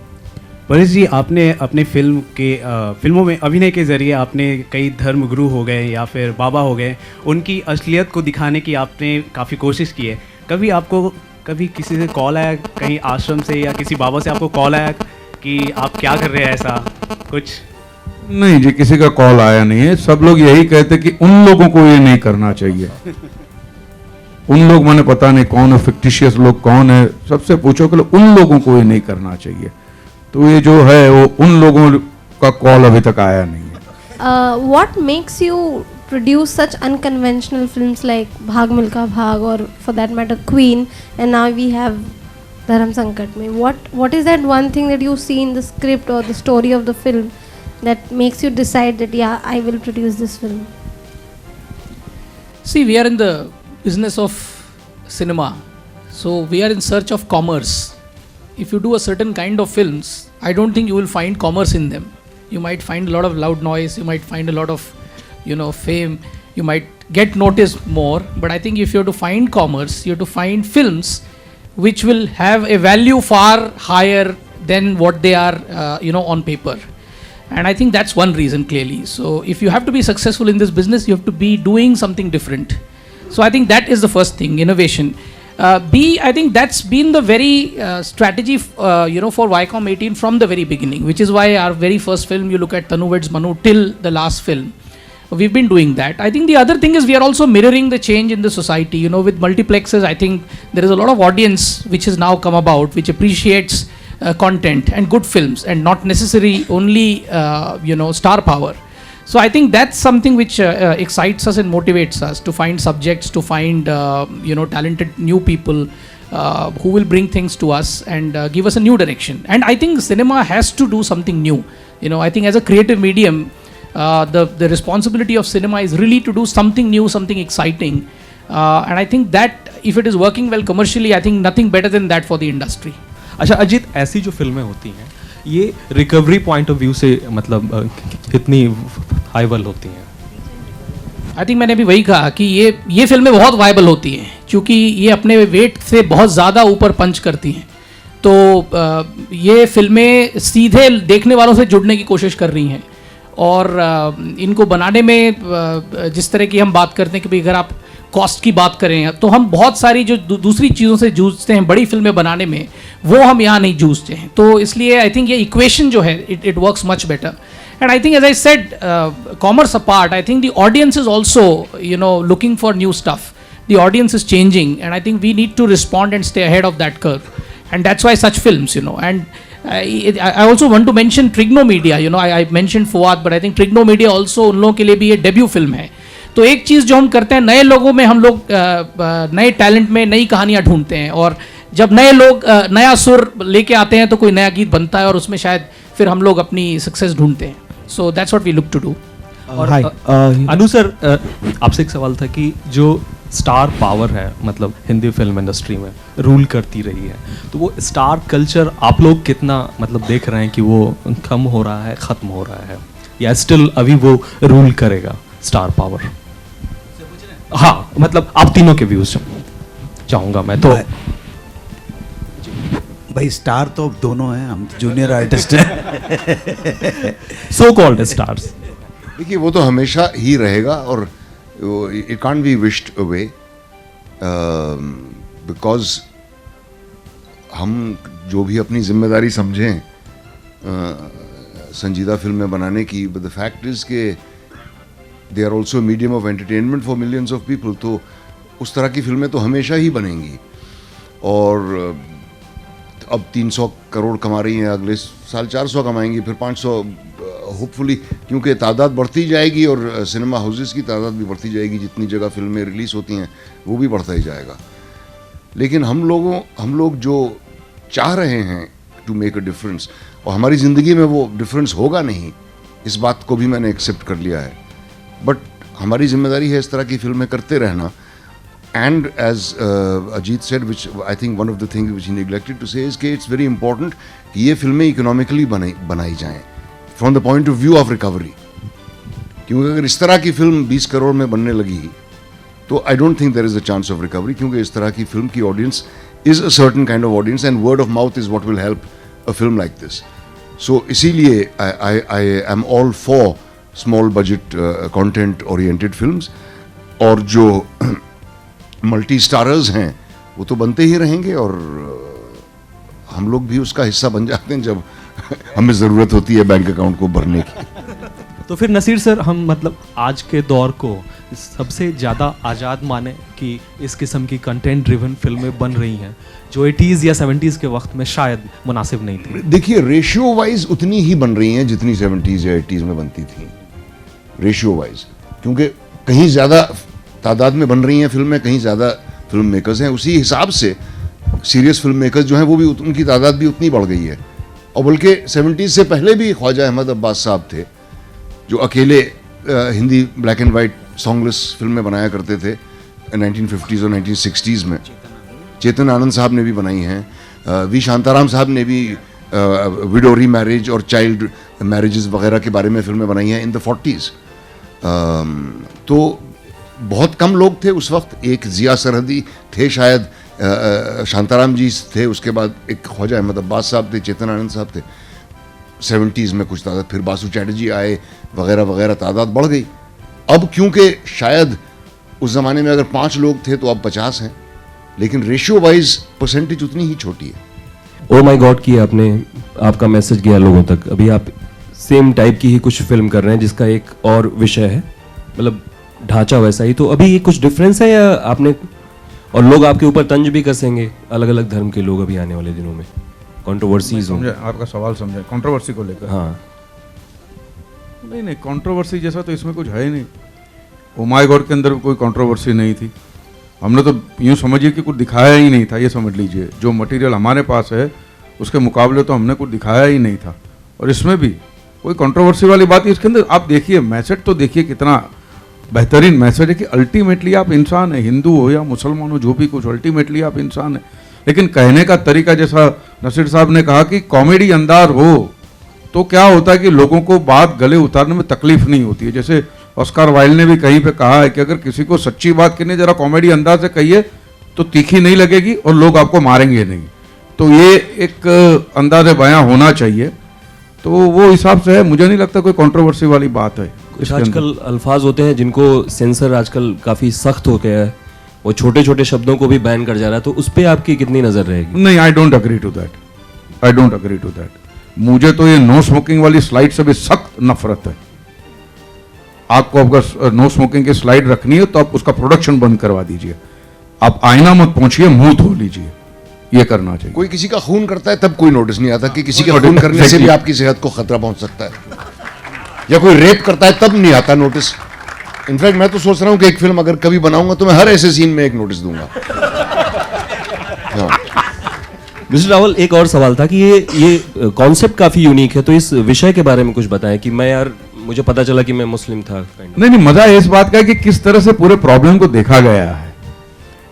परेश जी, आपने अपने फिल्मों में अभिनय के ज़रिए आपने कई धर्म गुरु हो गए या फिर बाबा हो गए, उनकी असलियत को दिखाने की आपने काफ़ी कोशिश की है। कभी किसी से कॉल आया, कहीं आश्रम से या किसी बाबा से आपको कॉल आया कि आप क्या कर रहे हैं, ऐसा कुछ? नहीं जी, किसी का कॉल आया नहीं है। सब लोग यही कहते कि उन लोगों को ये नहीं करना चाहिए। उन लोग, मैंने पता नहीं कौन है, फिक्टिशियस लोग कौन है, सबसे पूछो कि उन लोगों को ये नहीं करना चाहिए। तो ये जो है वो उन लोगों का कॉल अभी तक आया नहीं है। What makes you produce such unconventional films like भाग मिल्खा भाग or for that matter Queen, and now we have धर्म संकट में? What is that one thing that you see in the script or the story of the film that makes you decide that yeah, I will produce this film? See, we are in the business of cinema, so we are in search of commerce. If you do a certain kind of films, I don't think you will find commerce in them. You might find a lot of loud noise, you might find a lot of, fame, you might get noticed more, but I think if you have to find commerce, you have to find films which will have a value far higher than what they are, on paper. And I think that's one reason clearly. So if you have to be successful in this business, you have to be doing something different. So I think that is the first thing, innovation. I think that's been the very strategy, for Viacom 18 from the very beginning, which is why our very first film, you look at Tanu Weds Manu till the last film, we've been doing that. I think the other thing is we are also mirroring the change in the society. With multiplexes, I think there is a lot of audience which has now come about, which appreciates content and good films and not necessarily only, star power. So I think that's something which excites us and motivates us to find subjects, to find talented new people who will bring things to us and give us a new direction. And I think cinema has to do something new. I think as a creative medium, the responsibility of cinema is really to do something new, something exciting. And I think that if it is working well commercially, I think nothing better than that for the industry. अच्छा अजीत, ऐसी जो फिल्में होती हैं ये recovery point of view से मतलब कितनी वायबल होती हैं? आई थिंक मैंने भी वही कहा कि ये फिल्में बहुत वायबल होती हैं क्योंकि ये अपने वेट से बहुत ज़्यादा ऊपर पंच करती हैं। तो ये फिल्में सीधे देखने वालों से जुड़ने की कोशिश कर रही हैं और इनको बनाने में जिस तरह की हम बात करते हैं कि भाई अगर आप कॉस्ट की बात करें तो हम बहुत सारी जो दूसरी चीज़ों से जूझते हैं बड़ी फिल्में बनाने में, वो हम यहाँ नहीं जूझते हैं। तो इसलिए आई थिंक ये इक्वेशन जो है it works much better. And I think, as I said, commerce apart, I think the audience is also, looking for new stuff. The audience is changing, and I think we need to respond and stay ahead of that curve. And that's why such films, And I also want to mention Trigno Media. I mentioned Fuad, but I think Trigno Media also उन लोगों के लिए भी ये debut film है। तो एक चीज़ जो हम करते हैं, नए लोगों में हम लोग नए टैलेंट में नई कहानियाँ ढूंढते हैं, और जब नए लोग नया सुर लेके आते हैं तो कोई नया गीत बनता है और उसमें शायद फिर हम लोग अपनी सक्सेस ढूंढते हैं. So that's what we look to do. Hi Anu sir, आपसे एक सवाल था कि जो स्टार पावर है मतलब हिंदी फिल्म इंडस्ट्री में रूल करती रही है, तो वो स्टार कल्चर आप लोग कितना मतलब देख रहे हैं कि वो कम हो रहा है, ख़त्म हो रहा है, या स्टिल अभी वो रूल करेगा स्टार पावर? हाँ, मतलब आप तीनों के व्यूज चाहूँगा मैं तो. भाई स्टार तो अब दोनों हैं, हम जूनियर आर्टिस्ट हैं. So called stars. देखिए वो तो हमेशा ही रहेगा और it can't be wished away, because हम जो भी अपनी जिम्मेदारी समझें संजीदा फिल्में बनाने की, बट द फैक्ट इज़ के they are also medium of entertainment for millions of people. तो उस तरह की फिल्में तो हमेशा ही बनेंगी. और अब 300 करोड़ कमा रही हैं, अगले साल 400 कमाएंगी, फिर 500 होपफुली, क्योंकि तादाद बढ़ती जाएगी और सिनेमा हाउसेस की तादाद भी बढ़ती जाएगी. जितनी जगह फिल्में रिलीज़ होती हैं वो भी बढ़ता ही जाएगा. लेकिन हम लोग जो चाह रहे हैं टू मेक अ डिफरेंस, और हमारी ज़िंदगी में वो डिफरेंस होगा नहीं, इस बात को भी मैंने एक्सेप्ट कर लिया है. बट हमारी जिम्मेदारी है इस तरह की फिल्में करते रहना. And as Ajit said, which I think one of the things which he neglected to say is कि it's very important कि ये फिल्में इकोनॉमिकली बनाई जाएं from the point of view of recovery. क्योंकि अगर इस तरह की फिल्म 20 करोड़ में बनने लगी तो I don't think there is a chance of recovery, क्योंकि इस तरह की फिल्म की audience is a certain kind of audience and word of mouth is what will help a film like this. So इसीलिए I am all for small budget content oriented films. और जो multi starrers हैं वो तो बनते ही रहेंगे, और हम लोग भी उसका हिस्सा बन जाते हैं जब हमें ज़रूरत होती है बैंक अकाउंट को भरने की. तो फिर नसीर सर, हम मतलब आज के दौर को सबसे ज़्यादा आज़ाद माने कि इस किस्म की कंटेंट ड्रिवन फिल्में बन रही हैं जो 80s या 70s के वक्त में शायद मुनासिब नहीं थी. देखिए रेशियो वाइज उतनी ही बन रही हैं जितनी 70s या 80s में बनती थी, रेशियो वाइज, क्योंकि कहीं ज़्यादा तादाद में बन रही हैं फिल्में, कहीं ज़्यादा फिल्म मेकर्स हैं. उसी हिसाब से सीरियस फिल्म मेकर्स जो हैं वो भी उनकी तादाद भी उतनी बढ़ गई है. और बल्कि 70s से पहले भी ख्वाजा अहमद अब्बास साहब थे जो अकेले Hindi black and white songless फिल्में बनाया करते थे 1950s और 1960s में. चेतन आनंद साहब ने भी बनाई हैं, वी शांताराम साहब ने भी विडो री मैरिज और चाइल्ड मैरिजेस वगैरह के बारे में फिल्में बनाई हैं इन द 40s. तो बहुत कम लोग थे उस वक्त. एक जिया सरहदी थे शायद, शांताराम जी थे, उसके बाद एक ख्वाजा अहमद अब्बास साहब थे, चेतन आनंद साहब थे 70s में कुछ तादाद, फिर बासु चैटर्जी आए वगैरह वगैरह, तादाद बढ़ गई. अब क्योंकि शायद उस ज़माने में अगर 5 लोग थे तो अब 50 हैं, लेकिन रेशियो वाइज परसेंटेज उतनी ही छोटी है. ओ माय गॉड की आपका मैसेज गया लोगों तक. अभी आप सेम टाइप की ही कुछ फिल्म कर रहे हैं जिसका एक और विषय है, मतलब ढांचा वैसा ही. तो अभी ये कुछ डिफरेंस है या आपने, और लोग आपके ऊपर तंज भी कसेंगे अलग अलग धर्म के लोग अभी आने वाले दिनों में, कंट्रोवर्सीज होंगे? आपका सवाल समझे, कंट्रोवर्सी को लेकर? हाँ. नहीं, कंट्रोवर्सी जैसा तो इसमें कुछ है ही नहीं. ओ माय गॉड के अंदर कोई कंट्रोवर्सी नहीं थी. हमने तो यूँ समझिए कि कुछ दिखाया ही नहीं था, ये समझ लीजिए. जो मटेरियल हमारे पास है उसके मुकाबले तो हमने कुछ दिखाया ही नहीं था. और इसमें भी कोई कंट्रोवर्सी वाली बात है इसके अंदर. आप देखिए मैसेज तो देखिए, कितना बेहतरीन मैसेज है कि अल्टीमेटली आप इंसान है, हिंदू हो या मुसलमान हो, जो भी कुछ, अल्टीमेटली आप इंसान है. लेकिन कहने का तरीका, जैसा नसीर साहब ने कहा कि कॉमेडी अंदाज हो तो क्या होता है कि लोगों को बात गले उतारने में तकलीफ नहीं होती है. जैसे ऑस्कार वाइल्ड ने भी कहीं पे कहा है कि अगर किसी को सच्ची बात कहनी जरा कॉमेडी अंदाज से कहिए तो तीखी नहीं लगेगी और लोग आपको मारेंगे नहीं. तो ये एक अंदाज बयां होना चाहिए. तो वो हिसाब से है, मुझे नहीं लगता कोई कंट्रोवर्सी वाली बात है. कुछ आजकल अल्फाज होते हैं जिनको सेंसर आजकल काफ़ी सख्त हो गया है, वो छोटे छोटे शब्दों को भी बैन कर जा रहा है, तो उस पर आपकी कितनी नज़र रहेगी? नहीं, I don't agree to that. I don't agree to that. मुझे तो ये नो स्मोकिंग वाली स्लाइड से भी सख्त नफरत है. आपको अगर नो स्मोकिंग की स्लाइड रखनी है तो आप उसका प्रोडक्शन बंद करवा दीजिए. आप आईना मत पहुंचिए, मुंह धो लीजिए. ये करना चाहिए. कोई किसी का खून करता है तब कोई नोटिस नहीं आता कि किसी का खून करने से भी आपकी सेहत को खतरा पहुंच सकता है, या कोई रेप करता है तब नहीं आता नोटिस इनफैक्ट मैं तो सोच रहा हूँ कि एक फिल्म अगर कभी बनाऊंगा तो मैं हर ऐसे सीन में एक नोटिस दूंगा। हाँ। मिस्टर रावल, एक और सवाल था कि ये कॉन्सेप्ट काफी यूनिक है, तो इस विषय के बारे में कुछ बताएं कि मैं यार मुझे पता चला कि मैं मुस्लिम था। नहीं, मजा इस बात का है कि किस तरह से पूरे प्रॉब्लम को देखा गया है,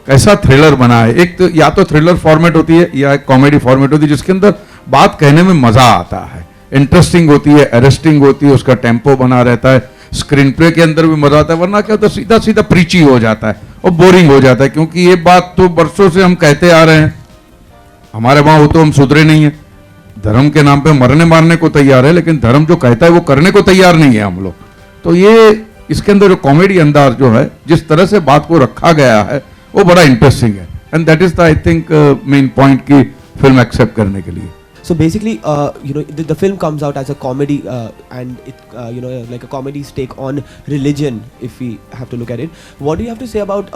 कैसा थ्रिलर बना है। एक तो या तो थ्रिलर फॉर्मेट होती है या एक कॉमेडी फॉर्मेट होती है जिसके अंदर बात कहने में मजा आता है, इंटरेस्टिंग होती है, अरेस्टिंग होती है, उसका टेम्पो बना रहता है, स्क्रीन प्ले के अंदर भी मजा आता है। वरना क्या होता है, सीधा सीधा प्रीची हो जाता है और बोरिंग हो जाता है, क्योंकि ये बात तो बरसों से हम कहते आ रहे हैं, हमारे वहां हो तो हम सुधरे नहीं है। धर्म के नाम पे मरने मारने को तैयार है, लेकिन धर्म जो कहता है वो करने को तैयार नहीं है हम लोग। तो ये इसके अंदर जो कॉमेडी अंदाज जो है, जिस तरह से बात को रखा गया है, वो बड़ा इंटरेस्टिंग है। And that is the I think main point की फिल्म एक्सेप्ट करने के लिए। So basically, the film comes out as a comedy, and it, like a comedy's take on religion. If we have to look at it, what do you have to say about,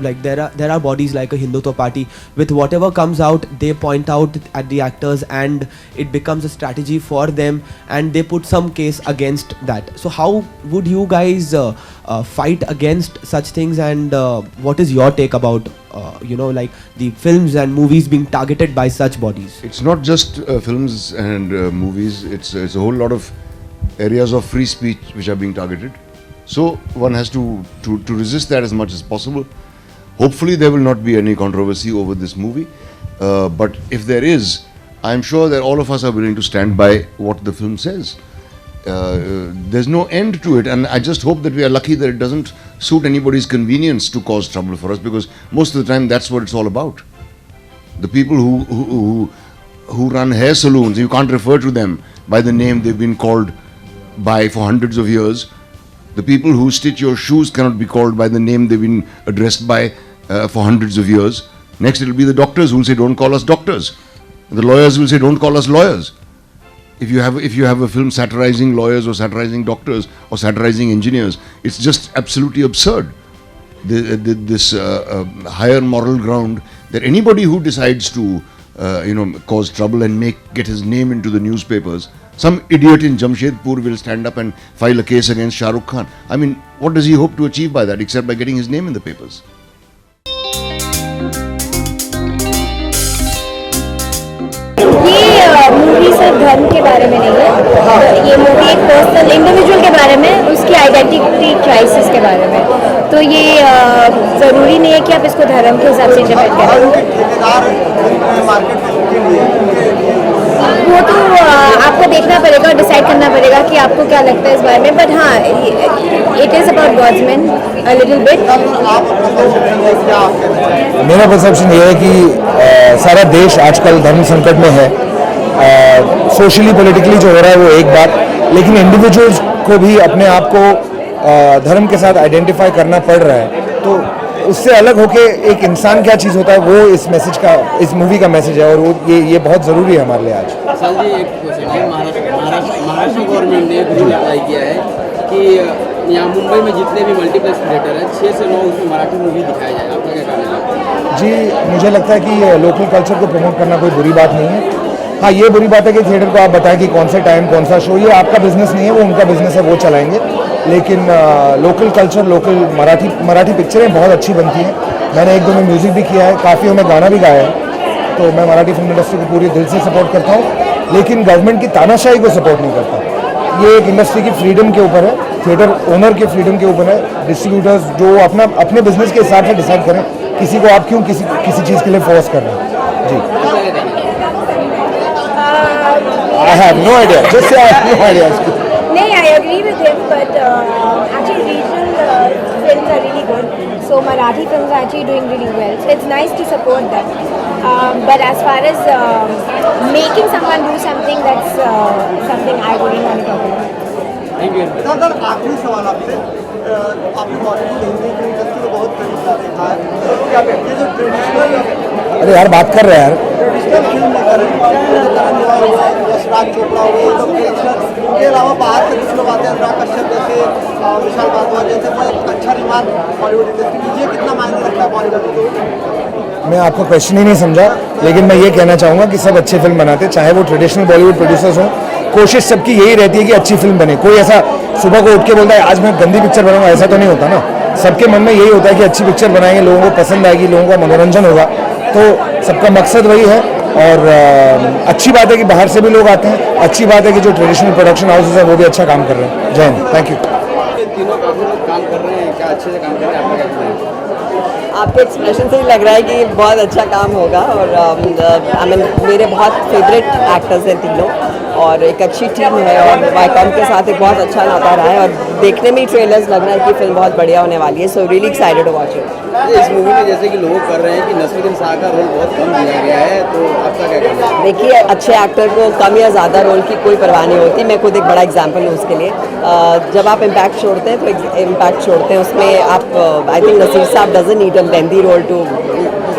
like there are bodies like a Hindutva party, with whatever comes out, they point out at the actors, and it becomes a strategy for them, and they put some case against that. So how would you guys fight against such things, and what is your take about? Like the films and movies being targeted by such bodies. It's not just films and movies. It's a whole lot of areas of free speech which are being targeted. So one has to resist that as much as possible. Hopefully there will not be any controversy over this movie. But if there is, I'm sure that all of us are willing to stand by what the film says. There's no end to it, and I just hope that we are lucky that it doesn't suit anybody's convenience to cause trouble for us, because most of the time that's what it's all about. The people who run hair saloons, you can't refer to them by the name they've been called by for hundreds of years. The people who stitch your shoes cannot be called by the name they've been addressed by for hundreds of years. Next it'll be the doctors who will say don't call us doctors. The lawyers will say don't call us lawyers. If you have a film satirizing lawyers or satirizing doctors or satirizing engineers, it's just absolutely absurd. This higher moral ground that anybody who decides to cause trouble and get his name into the newspapers, some idiot in Jamshedpur will stand up and file a case against Shah Rukh Khan. I mean, what does he hope to achieve by that except by getting his name in the papers? Movie सिर्फ धर्म के बारे में नहीं है, ये movie एक personal individual के बारे में, उसकी आइडेंटिटी क्राइसिस के बारे में। तो ये ज़रूरी नहीं है कि आप इसको धर्म के हिसाब से इंटरप्रेट करें। वो तो आपको देखना पड़ेगा, डिसाइड करना पड़ेगा कि आपको क्या लगता है इस बारे में। बट हाँ, it is about godsman a little bit. मेरा परसेप्शन ये है कि सारा देश आजकल धर्म संकट में है। सोशली पॉलिटिकली जो हो रहा है वो एक बात, लेकिन इंडिविजुअल्स को भी अपने आप को धर्म के साथ आइडेंटिफाई करना पड़ रहा है। तो उससे अलग होके एक इंसान क्या चीज़ होता है, वो इस मैसेज का, इस मूवी का मैसेज है, और वो ये बहुत ज़रूरी है हमारे लिए आज। सर जी, एक क्वेश्चन है, महाराष्ट्र गवर्नमेंट ने एक रूल अप्लाई किया है कि यहाँ मुंबई में जितने भी मल्टीप्लेक्स थिएटर है 6 से 9 उसमें मराठी मूवी दिखाया जाए। आपका क्या कहना है? जी, मुझे लगता है कि लोकल कल्चर को प्रमोट करना कोई बुरी बात नहीं है। हाँ, ये बुरी बात है कि थिएटर को आप बताएं कि कौन सा टाइम, कौन सा शो, ये आपका बिजनेस नहीं है, वो उनका बिजनेस है, वो चलाएंगे। लेकिन लोकल कल्चर, लोकल मराठी पिक्चरें बहुत अच्छी बनती हैं। मैंने 1-2 में म्यूज़िक भी किया है, काफ़ी में गाना भी गाया है, तो मैं मराठी फिल्म इंडस्ट्री को पूरी दिल से सपोर्ट करता हूँ, लेकिन गवर्नमेंट की तानाशाही को सपोर्ट नहीं करता। ये एक इंडस्ट्री की फ्रीडम के ऊपर है, थिएटर ओनर के फ्रीडम के ऊपर है। डिस्ट्रीब्यूटर्स जो अपने बिजनेस के हिसाब से डिसाइड करें, किसी को आप क्यों किसी चीज़ के लिए फोर्स कर रहे हैं। जी, I have no idea. Just say I have no idea. No, I agree with him, but actually regional films are really good. So Marathi films are actually doing really well. So it's nice to support them. But as far as making someone do something, that's something I wouldn't want to talk about. Thank you. Sir, आखिरी सवाल आपसे, आपने Bollywood Hindi film industry को बहुत करीब देखा है, तो क्या ये जो ट्रेडिशनल, अरे यार बात कर रहे हैं यार, ट्रेडिशनल फिल्म मेकर है, यशराज चोपड़ा हो, ये सब ट्रेडिशनल, उनके अलावा बाहर से कुछ लोग आते हैं, अनुराग कश्यप जैसे, विशाल भारद्वाज जैसे, वो एक अच्छा रिमार्क बॉलीवुड इंडस्ट्री की, ये कितना मायने रखता है बॉलीवुड को? मैं आपका क्वेश्चन ही नहीं समझा, लेकिन मैं ये कहना चाहूँगा कि सब अच्छे फिल्म बनाते हैं, चाहे वो ट्रेडिशनल बॉलीवुड प्रोड्यूसर्स हों कोशिश सबकी यही रहती है कि अच्छी फिल्म बने। कोई ऐसा सुबह को उठ के बोलता है आज मैं गंदी पिक्चर बनाऊंगा, ऐसा तो नहीं होता ना। सबके मन में यही होता है कि अच्छी पिक्चर बनाएंगे, लोगों को पसंद आएगी, लोगों का मनोरंजन होगा। तो सबका मकसद वही है और अच्छी बात है कि बाहर से भी लोग आते हैं। अच्छी बात है कि जो ट्रेडिशनल प्रोडक्शन हाउसेज हैं वो भी अच्छा काम कर रहे हैं। जय हिंद, थैंक यू। तीनों काफी लोग काम कर रहे हैं, क्या अच्छे से काम कर रहे हैं, आपका क्या कहना है? आपके एक्सप्रेशन से ही लग रहा है कि बहुत अच्छा काम होगा और आई मीन मेरे बहुत फेवरेट एक्टर्स हैं तीनों और एक अच्छी टीम है और वाईकॉम के साथ एक बहुत अच्छा नाता रहा है और देखने में ही ट्रेलर्स लग रहा है कि फिल्म बहुत बढ़िया होने वाली है। So really excited to watch it. इस मूवी में जैसे कि लोग कर रहे हैं कि नसीरुद्दीन शाह का रोल बहुत कम दिया गया है, तो आपका क्या कहना है? देखिए, अच्छे एक्टर को कम या ज़्यादा रोल की कोई परवाह नहीं होती। मैं खुद एक बड़ा एग्जांपल हूँ उसके लिए। जब आप इम्पैक्ट छोड़ते हैं तो इम्पैक्ट छोड़ते हैं उसमें आप आई think Naseer sahab doesn't need a lengthy role to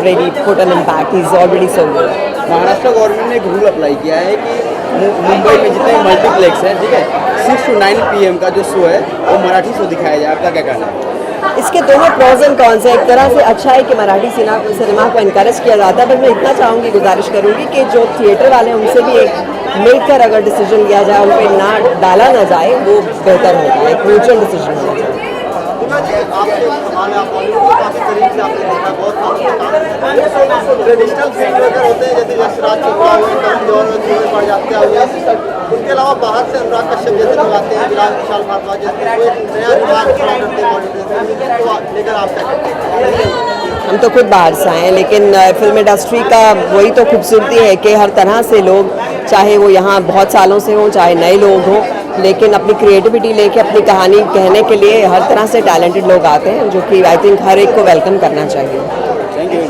really put an impact. He is already so good. Maharashtra government ने एक रूल अप्लाई किया है कि मुंबई में जितने मल्टीप्लेक्स हैं, ठीक है, 6 to 9 PM का जो शो है वो मराठी शो दिखाया जाए, आपका क्या कहना है? इसके दोनों प्रोज एंड कॉन्स हैं। एक तरह से अच्छा है कि मराठी सिनेमा को इनकरेज किया जाता है, पर मैं इतना चाहूँगी, गुजारिश करूँगी कि जो थिएटर वाले हैं उनसे भी एक मिलकर अगर डिसीजन लिया जाए, उन पर ना डाला ना जाए, वो बेहतर होगा। एक म्यूचुअल डिसीजन होना चाहिए। आपसे सवाल है, आप बॉलीवुड को काफी करीब से आपने देखा, बहुत काम ट्रेडिशनल फिल्म मेकर होते हैं जैसे यशराज चोपड़ा हुए, करण जौहर हुए, पड़ जाते हुए, उनके अलावा बाहर से अनुराग कश्यप जैसे लोग आते हैं, विशाल भारद्वाज जैसे, कोई एक नया रिवाज खड़ा करते हैं बॉलीवुड को लेकर। आप क्या कहते हैं? हम तो खुद बाहर से आए हैं, लेकिन फिल्म इंडस्ट्री का वही तो खूबसूरती है कि हर तरह से लोग, चाहे वो यहाँ बहुत सालों से हों, चाहे नए लोग हों, लेकिन अपनी क्रिएटिविटी लेके अपनी कहानी कहने के लिए हर तरह से टैलेंटेड लोग आते हैं, जो कि आई थिंक हर एक को वेलकम करना चाहिए। Thank you.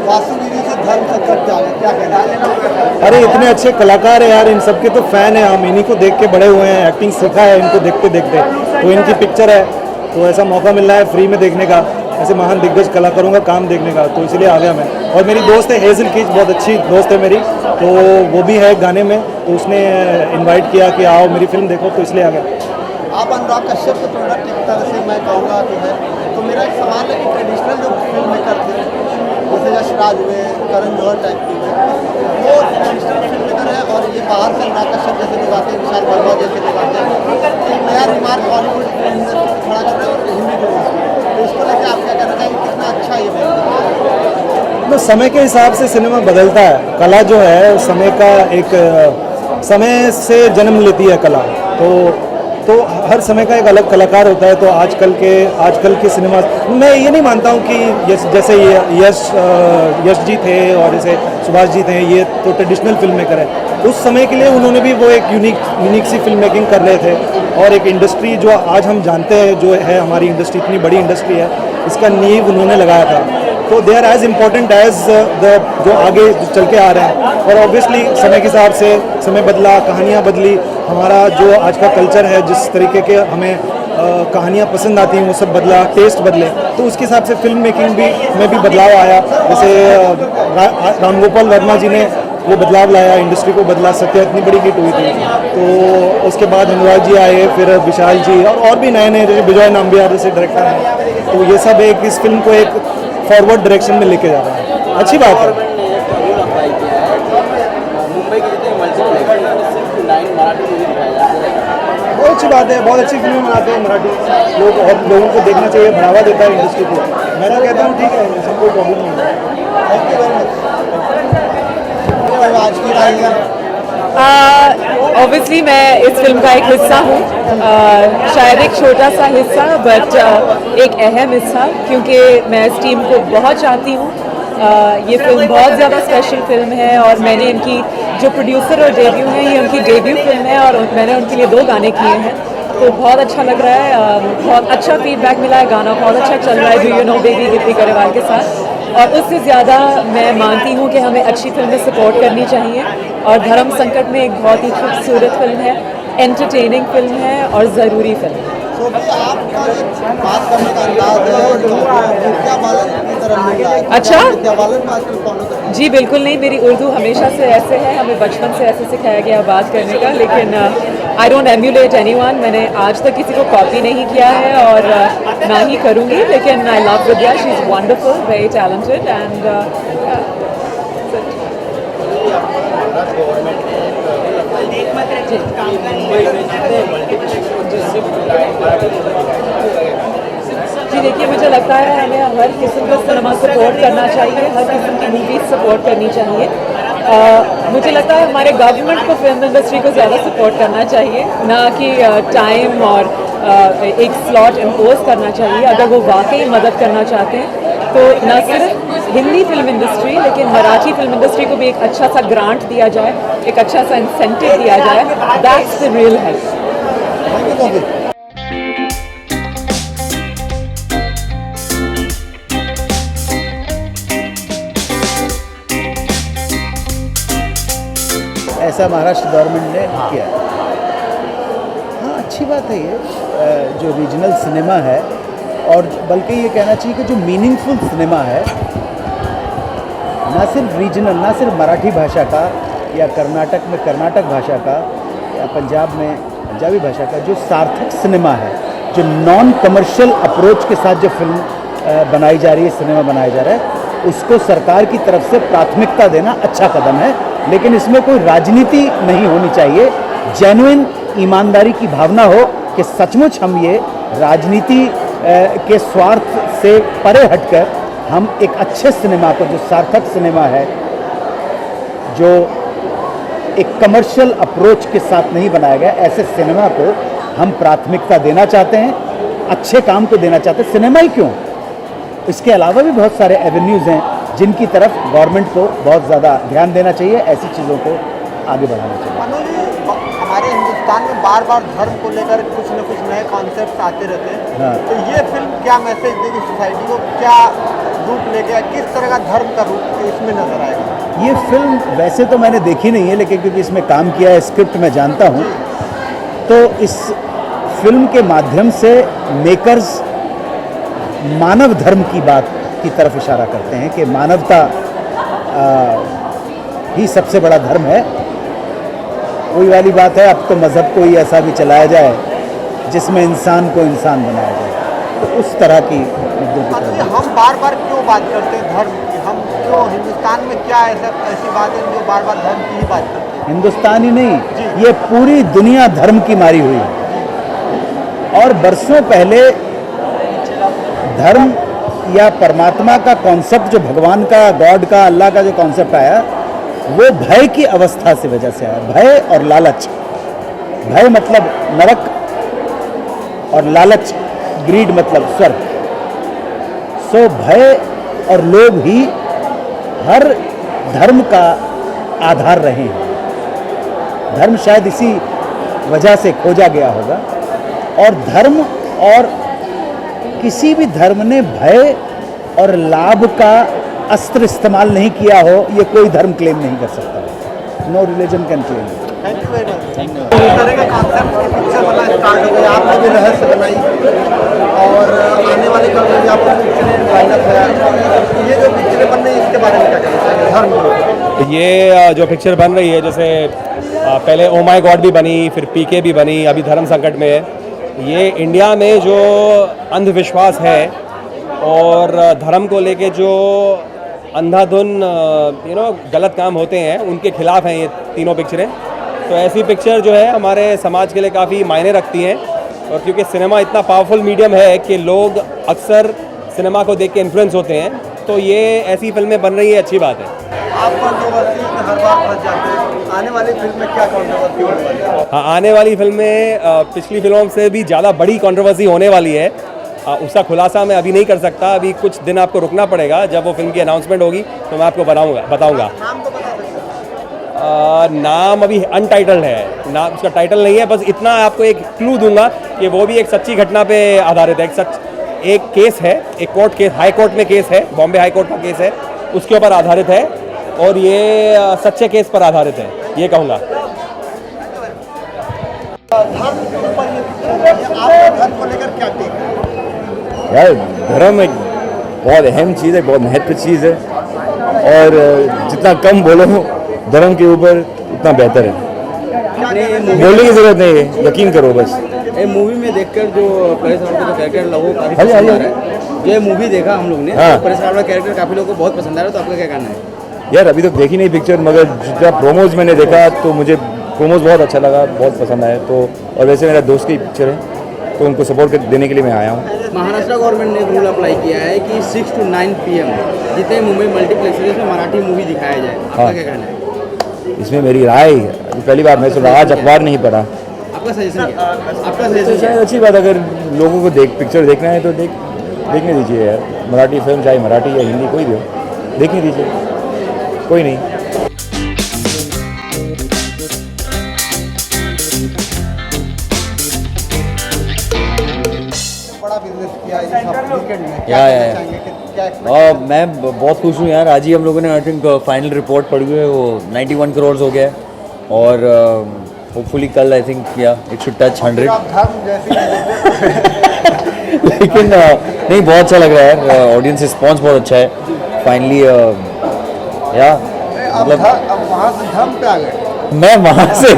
वासुदेवी से धर्म संकट जाने, क्या कहना है? अरे इतने अच्छे कलाकार हैं यार, इन सबके तो फैन हैं हम, इन्हीं को देख के बड़े हुए हैं, एक्टिंग सीखा है इनको देखते देखते। तो इनकी पिक्चर है तो ऐसा मौका मिल रहा है फ्री में देखने का, ऐसे महान दिग्गज कलाकारों का काम देखने का, तो इसलिए आ गया मैं। और मेरी दोस्त है हेजल कीच, बहुत अच्छी दोस्त है मेरी, तो वो भी है गाने में, तो उसने इनवाइट किया कि आओ मेरी फिल्म देखो, तो इसलिए आ गया। आप अनुराग कश्यप के प्रोडक्ट एक तरह से मैं कहूँगा कि है, तो मेरा एक सवाल है कि ट्रेडिशनल जो फिल्म मेकर थे जैसे यशराज हुए, करण जौहर टाइप के हुए, वो ट्रेडिशनल फिल्म मेकर है और ये बाहर से अनुराग कश्यप जैसे लोग आते हैं, विशाल भारद्वाज जैसे लोग आते हैं, एक नया रिमार्क बॉलीवुड इंडस्ट्री खड़ा कर रहे हैं और हिंदी फिल्म, तो इसको लेकर आप क्या कहना चाहेंगे, कितना अच्छा ये फिल्म? समय के हिसाब से सिनेमा बदलता है, कला जो है समय का एक समय से जन्म लेती है कला, तो हर समय का एक अलग कलाकार होता है। तो आजकल के सिनेमा, मैं ये नहीं मानता हूँ कि जैसे यश जी थे और जैसे सुभाष जी थे, ये तो ट्रेडिशनल फिल्म मेकर है। उस समय के लिए उन्होंने भी वो एक यूनिक सी फिल्म मेकिंग कर रहे थे और एक इंडस्ट्री जो आज हम जानते हैं जो है हमारी इंडस्ट्री, इतनी बड़ी इंडस्ट्री है, इसका नींव उन्होंने लगाया था। तो they are as important as the जो आगे चल के आ रहे हैं। और ऑब्वियसली समय के हिसाब से समय बदला, कहानियाँ बदली, हमारा जो आज का कल्चर है, जिस तरीके के हमें कहानियाँ पसंद आती हैं वो सब बदला, टेस्ट बदले, तो उसके हिसाब से फिल्म मेकिंग में भी बदलाव आया। जैसे रामगोपाल वर्मा जी ने वो बदलाव लाया, इंडस्ट्री को बदला, सत्या इतनी बड़ी हिट हुई थी, तो उसके बाद अनुराग जी आए, फिर विशाल जी और भी नए जैसे विजय नाम्बियार जैसे डायरेक्टर हैं, तो ये सब एक इस फिल्म को एक फॉरवर्ड डायरेक्शन में लेके जा रहा है। अच्छी बात है। बहुत अच्छी बात है, बहुत अच्छी फिल्में बनाते हैं मराठी लोग और लोगों को देखना चाहिए, बढ़ावा देता है इंडस्ट्री को। मैं तो कहता हूँ ठीक है, सब कोई प्रॉब्लम नहीं है। ऑब्वियसली मैं इस फिल्म का एक हिस्सा हूँ, शायद एक छोटा सा हिस्सा, बट एक अहम हिस्सा, क्योंकि मैं इस टीम को बहुत चाहती हूँ। ये फिल्म बहुत ज़्यादा स्पेशल फिल्म है और मैंने इनकी जो प्रोड्यूसर और डेब्यू हैं, ये उनकी डेब्यू फिल्म है और मैंने उनके लिए 2 गाने किए हैं, तो बहुत अच्छा लग रहा है। बहुत अच्छा फीडबैक मिला है, गाना बहुत अच्छा चल रहा है, do you know baby Gippy Grewal के साथ। और उससे ज़्यादा मैं मानती हूँ कि हमें अच्छी फिल्में सपोर्ट करनी चाहिए और धर्म संकट में एक बहुत ही खूबसूरत फिल्म है, एंटरटेनिंग फिल्म है और ज़रूरी फिल्म है। अच्छा जी, बिल्कुल नहीं, मेरी उर्दू हमेशा से ऐसे है, हमें बचपन से ऐसे सिखाया गया बात करने का, लेकिन आई डोंट एम्यूलेट एनीवन, मैंने आज तक किसी को कॉपी नहीं किया है और ना ही करूँगी, लेकिन I love Vidya, she is wonderful, very talented and जी देखिए, मुझे लगता है हमें हर किस्म का सिनेमा सपोर्ट करना चाहिए, हर किस्म की मूवीज सपोर्ट करनी चाहिए। मुझे लगता है हमारे गवर्नमेंट को फिल्म इंडस्ट्री को ज़्यादा सपोर्ट करना चाहिए, ना कि टाइम और एक स्लॉट इम्पोज करना चाहिए। अगर वो वाकई मदद करना चाहते हैं तो न सिर्फ हिंदी फिल्म इंडस्ट्री लेकिन मराठी फिल्म इंडस्ट्री को भी एक अच्छा सा ग्रांट दिया जाए, एक अच्छा सा इंसेंटिव दिया जाए। That's the real help. ऐसा महाराष्ट्र गवर्नमेंट ने किया। हाँ, अच्छी बात है ये, जो रीजनल सिनेमा है, और बल्कि ये कहना चाहिए कि जो मीनिंगफुल सिनेमा है, ना सिर्फ रीजनल, ना सिर्फ मराठी भाषा का या कर्नाटक में कर्नाटक भाषा का या पंजाब में पंजाबी भाषा का, जो सार्थक सिनेमा है, जो नॉन कमर्शियल अप्रोच के साथ जो फिल्म बनाई जा रही है, सिनेमा बनाया जा रहा है, उसको सरकार की तरफ से प्राथमिकता देना अच्छा कदम है। लेकिन इसमें कोई राजनीति नहीं होनी चाहिए, जेन्युइन ईमानदारी की भावना हो कि सचमुच हम ये राजनीति के स्वार्थ से परे हटकर हम एक अच्छे सिनेमा को, जो सार्थक सिनेमा है, जो एक कमर्शियल अप्रोच के साथ नहीं बनाया गया, ऐसे सिनेमा को हम प्राथमिकता देना चाहते हैं, अच्छे काम को देना चाहते हैं। सिनेमा ही क्यों, इसके अलावा भी बहुत सारे एवेन्यूज़ हैं जिनकी तरफ गवर्नमेंट को बहुत ज़्यादा ध्यान देना चाहिए, ऐसी चीज़ों को आगे बढ़ाना चाहिए। हमारे हिंदुस्तान में बार बार धर्म को लेकर कुछ न कुछ नए कॉन्सेप्ट आते रहते हैं। हाँ। तो ये फिल्म क्या मैसेज देगी सोसाइटी को, क्या रूप लेके, किस तरह का धर्म का रूप इसमें नजर आएगा? ये फिल्म वैसे तो मैंने देखी नहीं है, लेकिन क्योंकि इसमें काम किया है, स्क्रिप्ट मैं जानता हूँ, तो इस फिल्म के माध्यम से मेकर्स मानव धर्म की बात की तरफ इशारा करते हैं कि मानवता ही सबसे बड़ा धर्म है। वही वाली बात है, अब तो मज़हब को ही ऐसा भी चलाया जाए जिसमें इंसान को इंसान बनाया जाए, तो उस तरह की मुद्दों की तरफ। हम बार बार क्यों बात करते हैं धर्म की? हम क्यों, हिंदुस्तान में क्या ऐसी बात है जो बार बार धर्म की ही बात करते हैं? हिंदुस्तान ही नहीं, ये पूरी दुनिया धर्म की मारी हुई है। और बरसों पहले धर्म या परमात्मा का कॉन्सेप्ट, जो भगवान का, गॉड का, अल्लाह का जो कॉन्सेप्ट आया, वो भय की अवस्था से वजह से आया। भय और लालच, भय मतलब नरक और लालच, ग्रीड मतलब स्वर्ग। सो भय और लोभ ही हर धर्म का आधार रहे हैं। धर्म शायद इसी वजह से खोजा गया होगा, और धर्म और किसी भी धर्म ने भय और लाभ का अस्त्र इस्तेमाल नहीं किया हो, ये कोई धर्म क्लेम नहीं कर सकता। No religion can claim. Thank you very much. इस तरह का कॉन्सेप्ट पिक्चर बनना स्टार्ट हो गया, आपने भी रहस्य बनाई और आने वाले कल में आपको पिक्चरें लाइनअप है। ये जो पिक्चरें बन रही है, इसके बारे में क्या कहना चाहिए धर्म? ये जो पिक्चर बन रही है, जैसे पहले ओ माय गॉड भी बनी, फिर पीके भी बनी, अभी धर्म संकट में है। ये इंडिया में जो अंधविश्वास है और धर्म को लेके जो अंधाधुन गलत काम होते हैं, उनके खिलाफ हैं ये तीनों पिक्चरें। तो ऐसी पिक्चर जो है हमारे समाज के लिए काफ़ी मायने रखती हैं, और क्योंकि सिनेमा इतना पावरफुल मीडियम है कि लोग अक्सर सिनेमा को देख के इन्फ्लुएंस होते हैं, तो ये ऐसी फिल्में बन रही है, अच्छी बात है। आप कंट्रोवर्सी में हर बार फंस जाते हैं, आने वाली फिल्म में क्या कंट्रोवर्सी होने वाली है? हाँ, आने वाली फिल्म में पिछली फिल्मों से भी ज़्यादा बड़ी कंट्रोवर्सी होने वाली है। उसका खुलासा मैं अभी नहीं कर सकता, अभी कुछ दिन आपको रुकना पड़ेगा। जब वो फिल्म की अनाउंसमेंट होगी तो मैं आपको बताऊंगा। नाम तो बता सकते हैं? नाम अभी अनटाइटल्ड है, नाम उसका टाइटल नहीं है। बस इतना आपको एक क्लू दूंगा कि वो भी एक सच्ची घटना पे आधारित है। एक केस है, एक कोर्ट केस, हाई कोर्ट में केस है, बॉम्बे हाई कोर्ट का केस है, उसके ऊपर आधारित है, और ये सच्चे केस पर आधारित है, ये कहूँगा। धर्म को लेकर क्या टेक है? यार, धर्म एक बहुत अहम चीज़ है, बहुत महत्व चीज़ है, और जितना कम बोलो धर्म के ऊपर उतना बेहतर है। क्या आपने बोलने की जरूरत नहीं है, यकीन करो बस। ये मूवी में देखकर जो परेश रावल का जो कैरेक्टर लोगों को काफी हाँ जी, पसंद हाँ आ जी। रहा है, जो ये मूवी देखा हम लोग ने, हाँ। तो परेश रावल का कैरेक्टर काफी लोगों को बहुत पसंद आ रहा है, तो आपका क्या कहना है? यार अभी तक देखी नहीं पिक्चर, मगर जब प्रोमोज मैंने देखा तो मुझे प्रोमोज बहुत अच्छा लगा, बहुत पसंद आया। तो और वैसे मेरा दोस्त की पिक्चर है तो उनको सपोर्ट देने के लिए मैं आया हूँ। महाराष्ट्र गवर्नमेंट ने एक रूल अप्लाई किया है कि 6 to 9 PM जितने मुंबई मल्टीप्लेक्सेस में मराठी मूवी दिखाया जाए, आपका हाँ। क्या कहना है? इसमें मेरी राय अभी पहली बार मैं सुन रहा, आज अखबार नहीं पढ़ा। आपका सजेशन क्या? आपका तो सजेशन शायद अच्छी बात, अगर लोगों को पिक्चर देखना है तो देखने दीजिए यार। मराठी फिल्म चाहे मराठी या हिंदी कोई भी हो, देखने दीजिए, कोई नहीं। बड़ा बिजनेस किया है इस हफ्ते वीकेंड में, या कहना चाहेंगे कि क्या मैं बहुत खुश हूँ यार। आज ही हम लोगों ने आई थिंक फाइनल रिपोर्ट पढ़ी हुई है, वो 91 करोड़ हो गया है और होपफुली कल आई थिंक या इट शुड टच 100। आप धर्म जैसे लेकिन नहीं, बहुत अच्छा लग रहा है यार, ऑडियंस रिस्पॉन्स बहुत अच्छा है फाइनली। या मतलब अब वहाँ से धर्म पे आ गए, मैं वहाँ से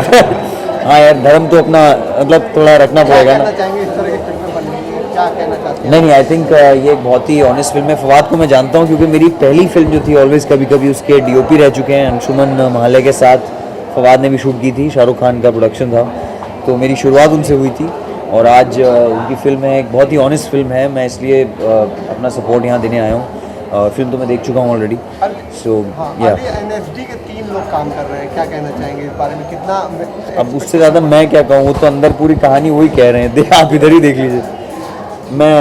हाँ यार, धर्म तो अपना मतलब थोड़ा रखना क्या पड़ेगा ना। कहना चाहेंगे इस तरह की फिल्में बन रही हैं, क्या कहना चाहते हैं? नहीं आई थिंक ये एक बहुत ही ऑनेस्ट फिल्म है। फवाद को मैं जानता हूँ क्योंकि मेरी पहली फिल्म जो थी ऑलवेज कभी कभी, उसके DOP रह चुके हैं अंशुमन महाले के साथ। फवाद ने भी शूट की थी, शाहरुख खान का प्रोडक्शन था, तो मेरी शुरुआत उनसे हुई थी। और आज उनकी फिल्म है, एक बहुत ही ऑनेस्ट फिल्म है, मैं इसलिए अपना सपोर्ट यहाँ देने आया हूँ। फिल्म तो मैं देख चुका हूँ ऑलरेडी, सो या। अभी NSD के 3 लोग काम कर रहे हैं, क्या कहना चाहेंगे इस बारे में? कितना अब उससे ज़्यादा मैं क्या कहूँ, वो तो अंदर पूरी कहानी वही कह रहे हैं, आप इधर ही देख लीजिए, मैं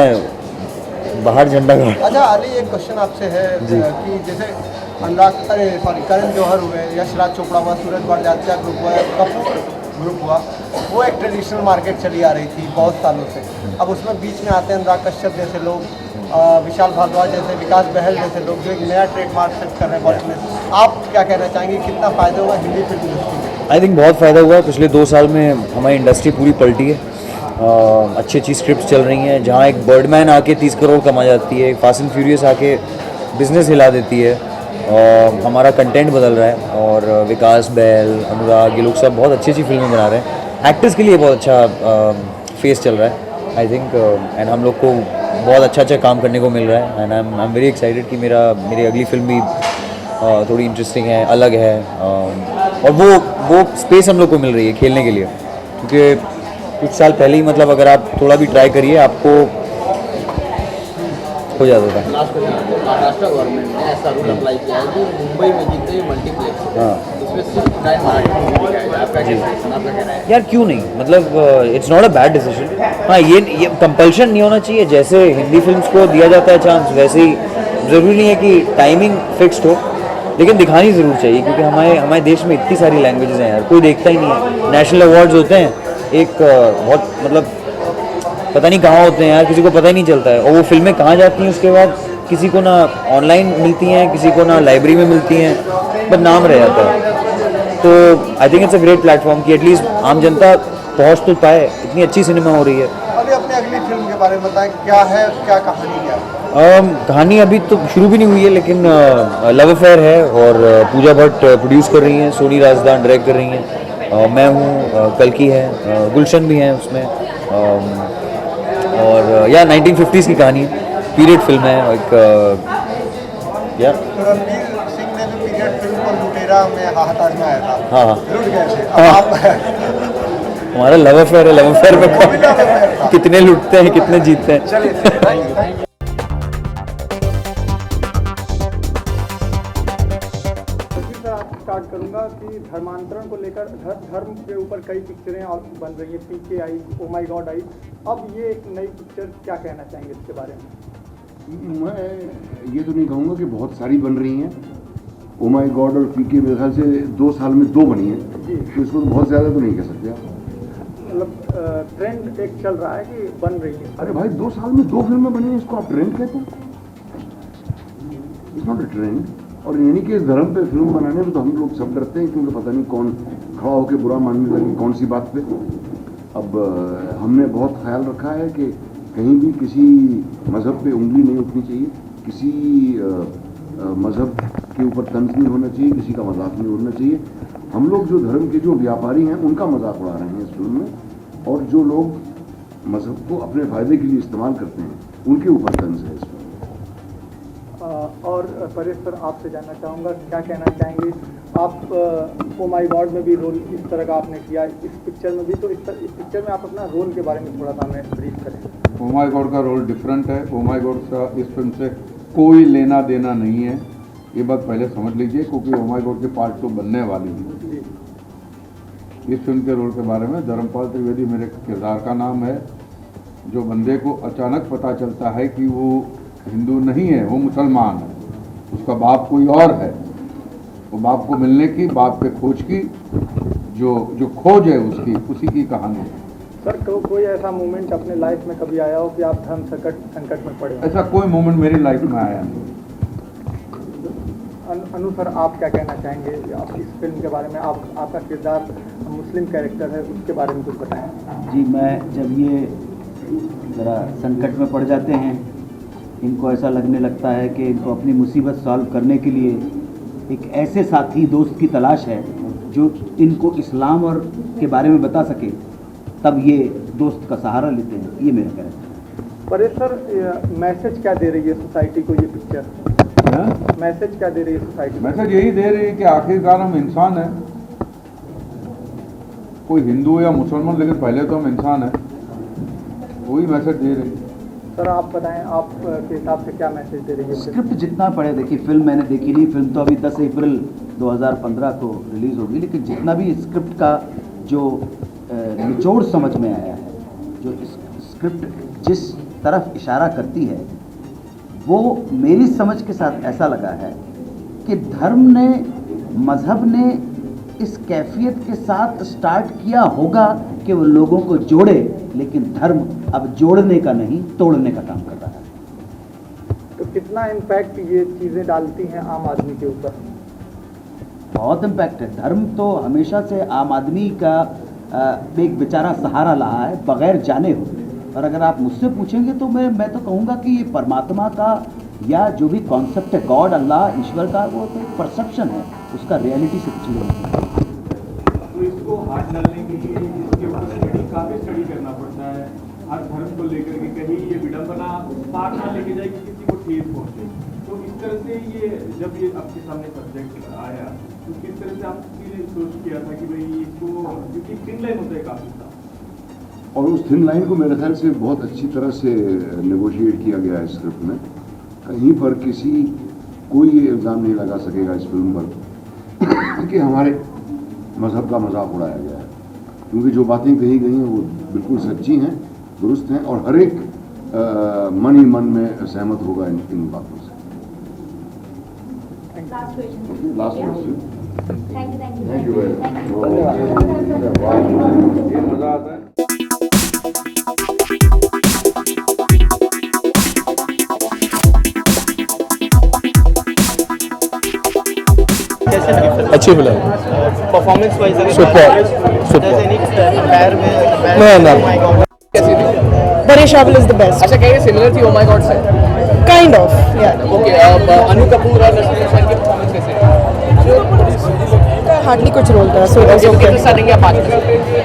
बाहर झंडा गाड़। अच्छा अली, एक क्वेश्चन आपसे है कि जैसे करण जौहर हुए, यशराज चोपड़ा हुआ, सूरज बड़जात्या ग्रुप हुआ, कपूर ग्रुप हुआ, वो एक ट्रेडिशनल मार्केट चली आ रही थी बहुत सालों से। अब उसमें बीच में आते हैं अनुराग कश्यप जैसे लोग, विशाल भारद्वाज जैसे, विकास बहल जैसे लोग, जो एक नया ट्रेडमार्क सेट कर रहे हैं बॉलीवुड में। आप क्या कहना चाहेंगे, कितना फ़ायदा होगा हिंदी फिल्म इंडस्ट्री में? आई थिंक बहुत फ़ायदा हुआ है। पिछले 2 साल में हमारी इंडस्ट्री पूरी पलटी है। अच्छी अच्छी स्क्रिप्ट चल रही हैं, जहाँ एक बर्डमैन आके 30 करोड़ कमा जाती है, फास्ट एंड फ्यूरियस आके बिजनेस हिला देती है, हमारा कंटेंट बदल रहा है। और विकास बहल, अनुराग, ये लोग सब बहुत अच्छी अच्छी फिल्में बना रहे हैं। एक्टर्स के लिए बहुत अच्छा फेस चल रहा है आई थिंक, एंड हम लोग को बहुत अच्छा काम करने को मिल रहा है। And I am very excited कि मेरी अगली फिल्म भी थोड़ी इंटरेस्टिंग है, अलग है, और वो स्पेस हम लोग को मिल रही है खेलने के लिए। क्योंकि कुछ साल पहले ही मतलब अगर आप थोड़ा भी ट्राई करिए आपको हो जाता था। महाराष्ट्र गवर्नमेंट ने ऐसा रूल अप्लाई किया है कि मुंबई में जितने भी मल्टीप्लेक्स उसमें सिर्फ मराठी मूवी दिखाया जाए, आपका क्या कहना है? यार क्यों नहीं, मतलब it's not a bad decision. हाँ, ये कंपल्शन नहीं होना चाहिए। जैसे हिंदी फिल्म्स को दिया जाता है चांस, वैसे ही ज़रूरी नहीं है कि टाइमिंग फिक्स्ड हो, लेकिन दिखानी ज़रूर चाहिए। क्योंकि हमारे देश में इतनी सारी लैंग्वेजेस हैं यार, कोई देखता ही नहीं है। नेशनल अवार्ड्स होते हैं, एक बहुत मतलब पता नहीं कहाँ होते हैं यार, किसी को पता ही नहीं चलता है। और वो फिल्में कहाँ जाती हैं उसके बाद, किसी को ना ऑनलाइन मिलती हैं, किसी को ना लाइब्रेरी में मिलती हैं, बस नाम रह जाता है। तो I think it's a great platform कि एटलीस्ट आम जनता पहुँच तो पाए। इतनी अच्छी सिनेमा हो रही है। अभी अपनी अगली फिल्म के बारे में बताएं, क्या है, क्या कहानी क्या है? कहानी अभी तो शुरू भी नहीं हुई है, लेकिन लव अफेयर है और पूजा भट्ट प्रोड्यूस कर रही हैं, सोनी राजदान डायरेक्ट कर रही हैं, मैं हूँ, कल्कि है, गुलशन भी हैं उसमें, और या 1950s की कहानी है, पीरियड फिल्म है एक या रणवीर सिंह ने भी पीरियड फिल्म को लुटेरा में हाथ आजमाया था, हाँ लुट गए थे। अब हाँ। आप हमारा लव अफेयर है, लव अफेयर में कितने लुटते हैं कितने जीतते हैं। चलिए स्टार्ट करूंगा कि धर्मांतरण को लेकर धर्म के ऊपर कई पिक्चरें और बन रही है, PK आई, ओ माय गॉड आई, अब ये एक नई पिक्चर, क्या कहना चाहेंगे इसके बारे में? मैं ये तो नहीं कहूँगा कि बहुत सारी बन रही हैं। ओ माय गॉड और PK मेरे ख्याल से 2 साल में 2 बनी है, तो इसको तो बहुत ज़्यादा तो नहीं कह सकते आप। मतलब ट्रेंड एक चल रहा है कि बन रही है। अरे भाई 2 साल में 2 फिल्में बनी हैं, इसको आप ट्रेंड कहते हैं? It's not a trend. और यानी कि इस धर्म पे फिल्म बनाने में तो हम लोग सब डरते हैं, क्योंकि पता नहीं कौन खड़ा होकर बुरा मानने लगे कौन सी बात पे। अब हमने बहुत ख्याल रखा है कि कहीं भी किसी मज़हब पे उंगली नहीं उठनी चाहिए, किसी मज़हब के ऊपर तंज नहीं होना चाहिए, किसी का मजाक नहीं उड़ना चाहिए। हम लोग जो धर्म के जो व्यापारी हैं उनका मजाक उड़ा रहे हैं इस फिल्म में, और जो लोग मजहब को अपने फायदे के लिए इस्तेमाल करते हैं उनके ऊपर तंज है इस फिल्म में। और परेश सर, आपसे जानना चाहूँगा क्या कहना चाहेंगे आप ओ माय गॉड में भी रोल इस तरह का आपने किया, इस पिक्चर में भी, तो इस पिक्चर में आप अपना रोल के बारे में थोड़ा सा हमें ब्रीफ करें। ओ माय गॉड का रोल डिफरेंट है। ओ माय गॉड का इस फिल्म से कोई लेना देना नहीं है, ये बात पहले समझ लीजिए, क्योंकि ओ माय गॉड के पार्ट 2 बनने वाली है। इस फिल्म के रोल के बारे में धर्मपाल त्रिवेदी मेरे किरदार का नाम है, जो बंदे को अचानक पता चलता है कि वो हिंदू नहीं है, वो मुसलमान है, उसका बाप कोई और है। वो बाप को मिलने की, बाप के खोज की जो खोज है उसकी, उसी की कहानी है। सर, कोई ऐसा मोमेंट अपने लाइफ में कभी आया हो कि आप धर्म संकट में पड़े हो? ऐसा कोई मोमेंट मेरी लाइफ में आया नहीं। अनु सर, आप क्या कहना चाहेंगे आप इस फिल्म के बारे में? आपका किरदार मुस्लिम कैरेक्टर है, उसके बारे में कुछ बताएं। जी, मैं जब ये ज़रा संकट में पड़ जाते हैं, इनको ऐसा लगने लगता है कि इनको अपनी मुसीबत सॉल्व करने के लिए एक ऐसे साथी दोस्त की तलाश है जो इनको इस्लाम और के बारे में बता सके, तब ये दोस्त का सहारा लेते हैं। ये मेरा कहना है। परेश सर, मैसेज क्या दे रही है सोसाइटी को ये पिक्चर? मैसेज क्या दे रही है सोसाइटी? मैसेज यही दे रही है कि आखिरकार हम इंसान हैं, कोई हिंदू या मुसलमान, लेकिन पहले तो हम इंसान हैं, वही मैसेज दे रही है। सर, आप बताएं, आप के हिसाब से क्या मैसेज दे रही है? स्क्रिप्ट जितना पढ़े, देखिए फिल्म मैंने देखी नहीं, फिल्म तो अभी 10 अप्रैल 2015 को रिलीज़ होगी, लेकिन जितना भी स्क्रिप्ट का जो निचोड़ समझ में आया है, जो स्क्रिप्ट जिस तरफ इशारा करती है, वो मेरी समझ के साथ ऐसा लगा है कि धर्म ने, मज़हब ने इस कैफियत के साथ स्टार्ट किया होगा कि वो लोगों को जोड़े, लेकिन धर्म अब जोड़ने का नहीं, तोड़ने का काम कर रहा है। तो कितना इम्पैक्ट ये चीज़ें डालती हैं आम आदमी के ऊपर? बहुत इम्पैक्ट है। धर्म तो हमेशा से आम आदमी का एक बेचारा सहारा रहा है, बगैर जाने हो। और अगर आप मुझसे पूछेंगे तो मैं तो कहूँगा कि ये परमात्मा का या जो भी कॉन्सेप्ट है, गॉड, अल्लाह, ईश्वर का, वो तो एक परसेप्शन है, उसका रियलिटी से कुछ नहीं होता। तो इसको हाथ डालने के लिए इसके ऊपर काफ़ी स्टडी करना पड़ता है, हर धर्म को लेकर के, कहीं ये विडंबना पार ना लेके जाए कि किसी को ठेस पहुँचे। तो इस तरह से ये जब ये आपके सामने सब्जेक्ट आया, तो किस तरह से आपने सोच किया था कि भाई इसको, क्योंकि थिन लाइन होता है काफ़ी सा, और उस थिन लाइन को मेरे ख्याल से बहुत अच्छी तरह से नेगोशिएट किया गया है स्क्रिप्ट में। कहीं पर कोई ये इल्ज़ाम नहीं लगा सकेगा इस फिल्म पर कि हमारे मज़हब का मजाक उड़ाया गया है, क्योंकि जो बातें कही गई हैं वो बिल्कुल सच्ची हैं, दुरुस्त हैं, और हर एक मन ही मन में सहमत होगा इन बातों से। Last question. Thank you very much. अच्छी film, performance wise Paresh Rawal is the best. अच्छा, क्या ये सिमिलर थी ओ माय गॉड से? काइंड ऑफ, या। ओके, अब अनु कपूर और नसीर हुसैन की परफॉर्मेंस कैसे है? हार्डली कुछ रोल था, so it was okay.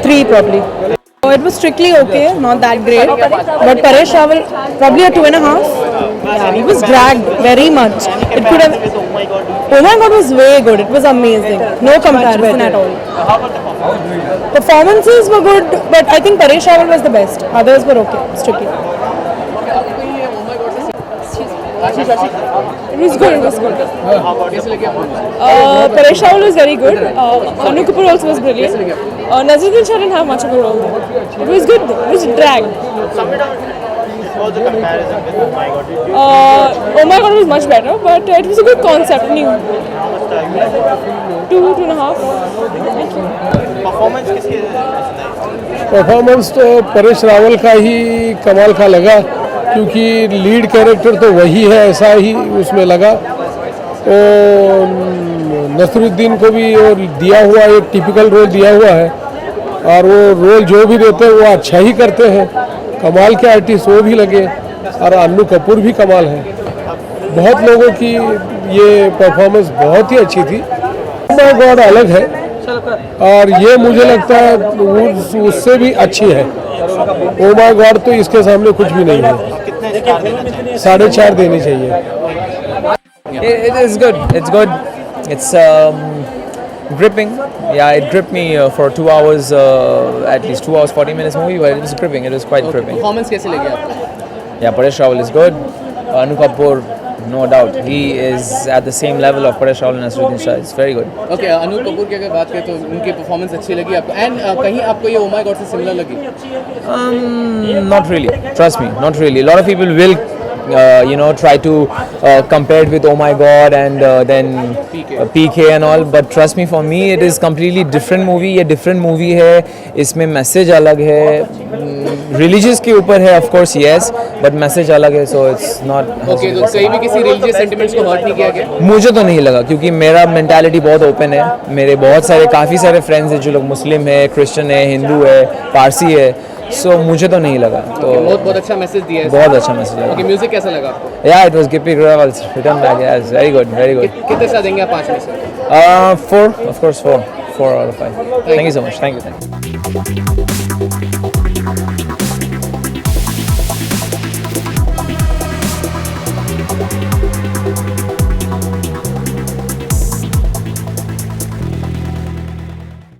3 probably. Oh, it was strictly okay, not that great. But Paresh Rawal probably a 2.5. Yeah, he was dragged very much. It could have. Oh my God, was way good. It was amazing. No comparison at all. Performances were good, but I think Paresh Rawal was the best. Others were okay, strictly. It was good. It was good. Paresh Rawal was very good. Anu Kapoor also was brilliant. Naseeruddin Shah didn't have much of a role there. It was good though. It was dragged. was the comparison with Oh My God? Oh My God was much better, but it was a good concept, new. How much time? 2.5. Thank you. Performance किसकी? Performance तो परेश रावल का ही कमाल का लगा, क्योंकि lead character तो वही है, ऐसा ही उसमें लगा। और नसरुद्दीन को भी दिया हुआ एक टिपिकल रोल दिया हुआ है, और वो रोल जो भी देते हैं वो अच्छा ही करते हैं। कमाल के आर्टिस्ट वो भी लगे, और अन्नू कपूर भी कमाल है। बहुत लोगों की ये परफॉर्मेंस बहुत ही अच्छी थी। माय गॉड अलग है, और ये मुझे लगता है उससे भी अच्छी है। ओ माय गॉड तो इसके सामने कुछ भी नहीं है। 4.5 देनी चाहिए। It is good. It's good. It's gripping. Yeah, it gripped me for 2 hours, at least 2 hours 40 minutes movie, but it was gripping. It was quite gripping. Performance कैसे लगी आपको? Yeah, Paresh Rawal is good. Anu Kapoor, no doubt, he is at the same level of Paresh Rawal and Nasruddin Shah. It's very good. Okay, Anoop Kapoor की अगर बात करें तो उनकी performance अच्छी लगी आपको एंड कहीं आपको ये ओ माय गॉड से सिमिलर लगी? Not really. Trust me, not really. A lot of people will, try to compare it with Oh My God and then PK and all. But trust me, for me, it is completely different movie. ये different movie है. इसमें message अलग है. Religious के ऊपर है, of course, yes. But message अलग है, so it's not. ओके, तो कहीं भी किसी रिलीजियस सेंटिमेंट्स को हर्ट नहीं किया गया? मुझे तो नहीं लगा, क्योंकि मेरा मेंटालिटी बहुत ओपन है। मेरे काफ़ी सारे फ्रेंड्स हैं जो लोग मुस्लिम है, क्रिश्चियन है, हिंदू है, पारसी है। सो मुझे तो नहीं लगा। तो बहुत अच्छा मैसेज दिया है। बहुत अच्छा मैसेज है। ओके, म्यूजिक कैसा लगा आपको? Yeah, it was Gippy Grewal's return back. Yes, very good, very good. कितने स्टार देंगे आप 5 में से? 4, of course, 4 out of 5. Thank you so much. Thank you.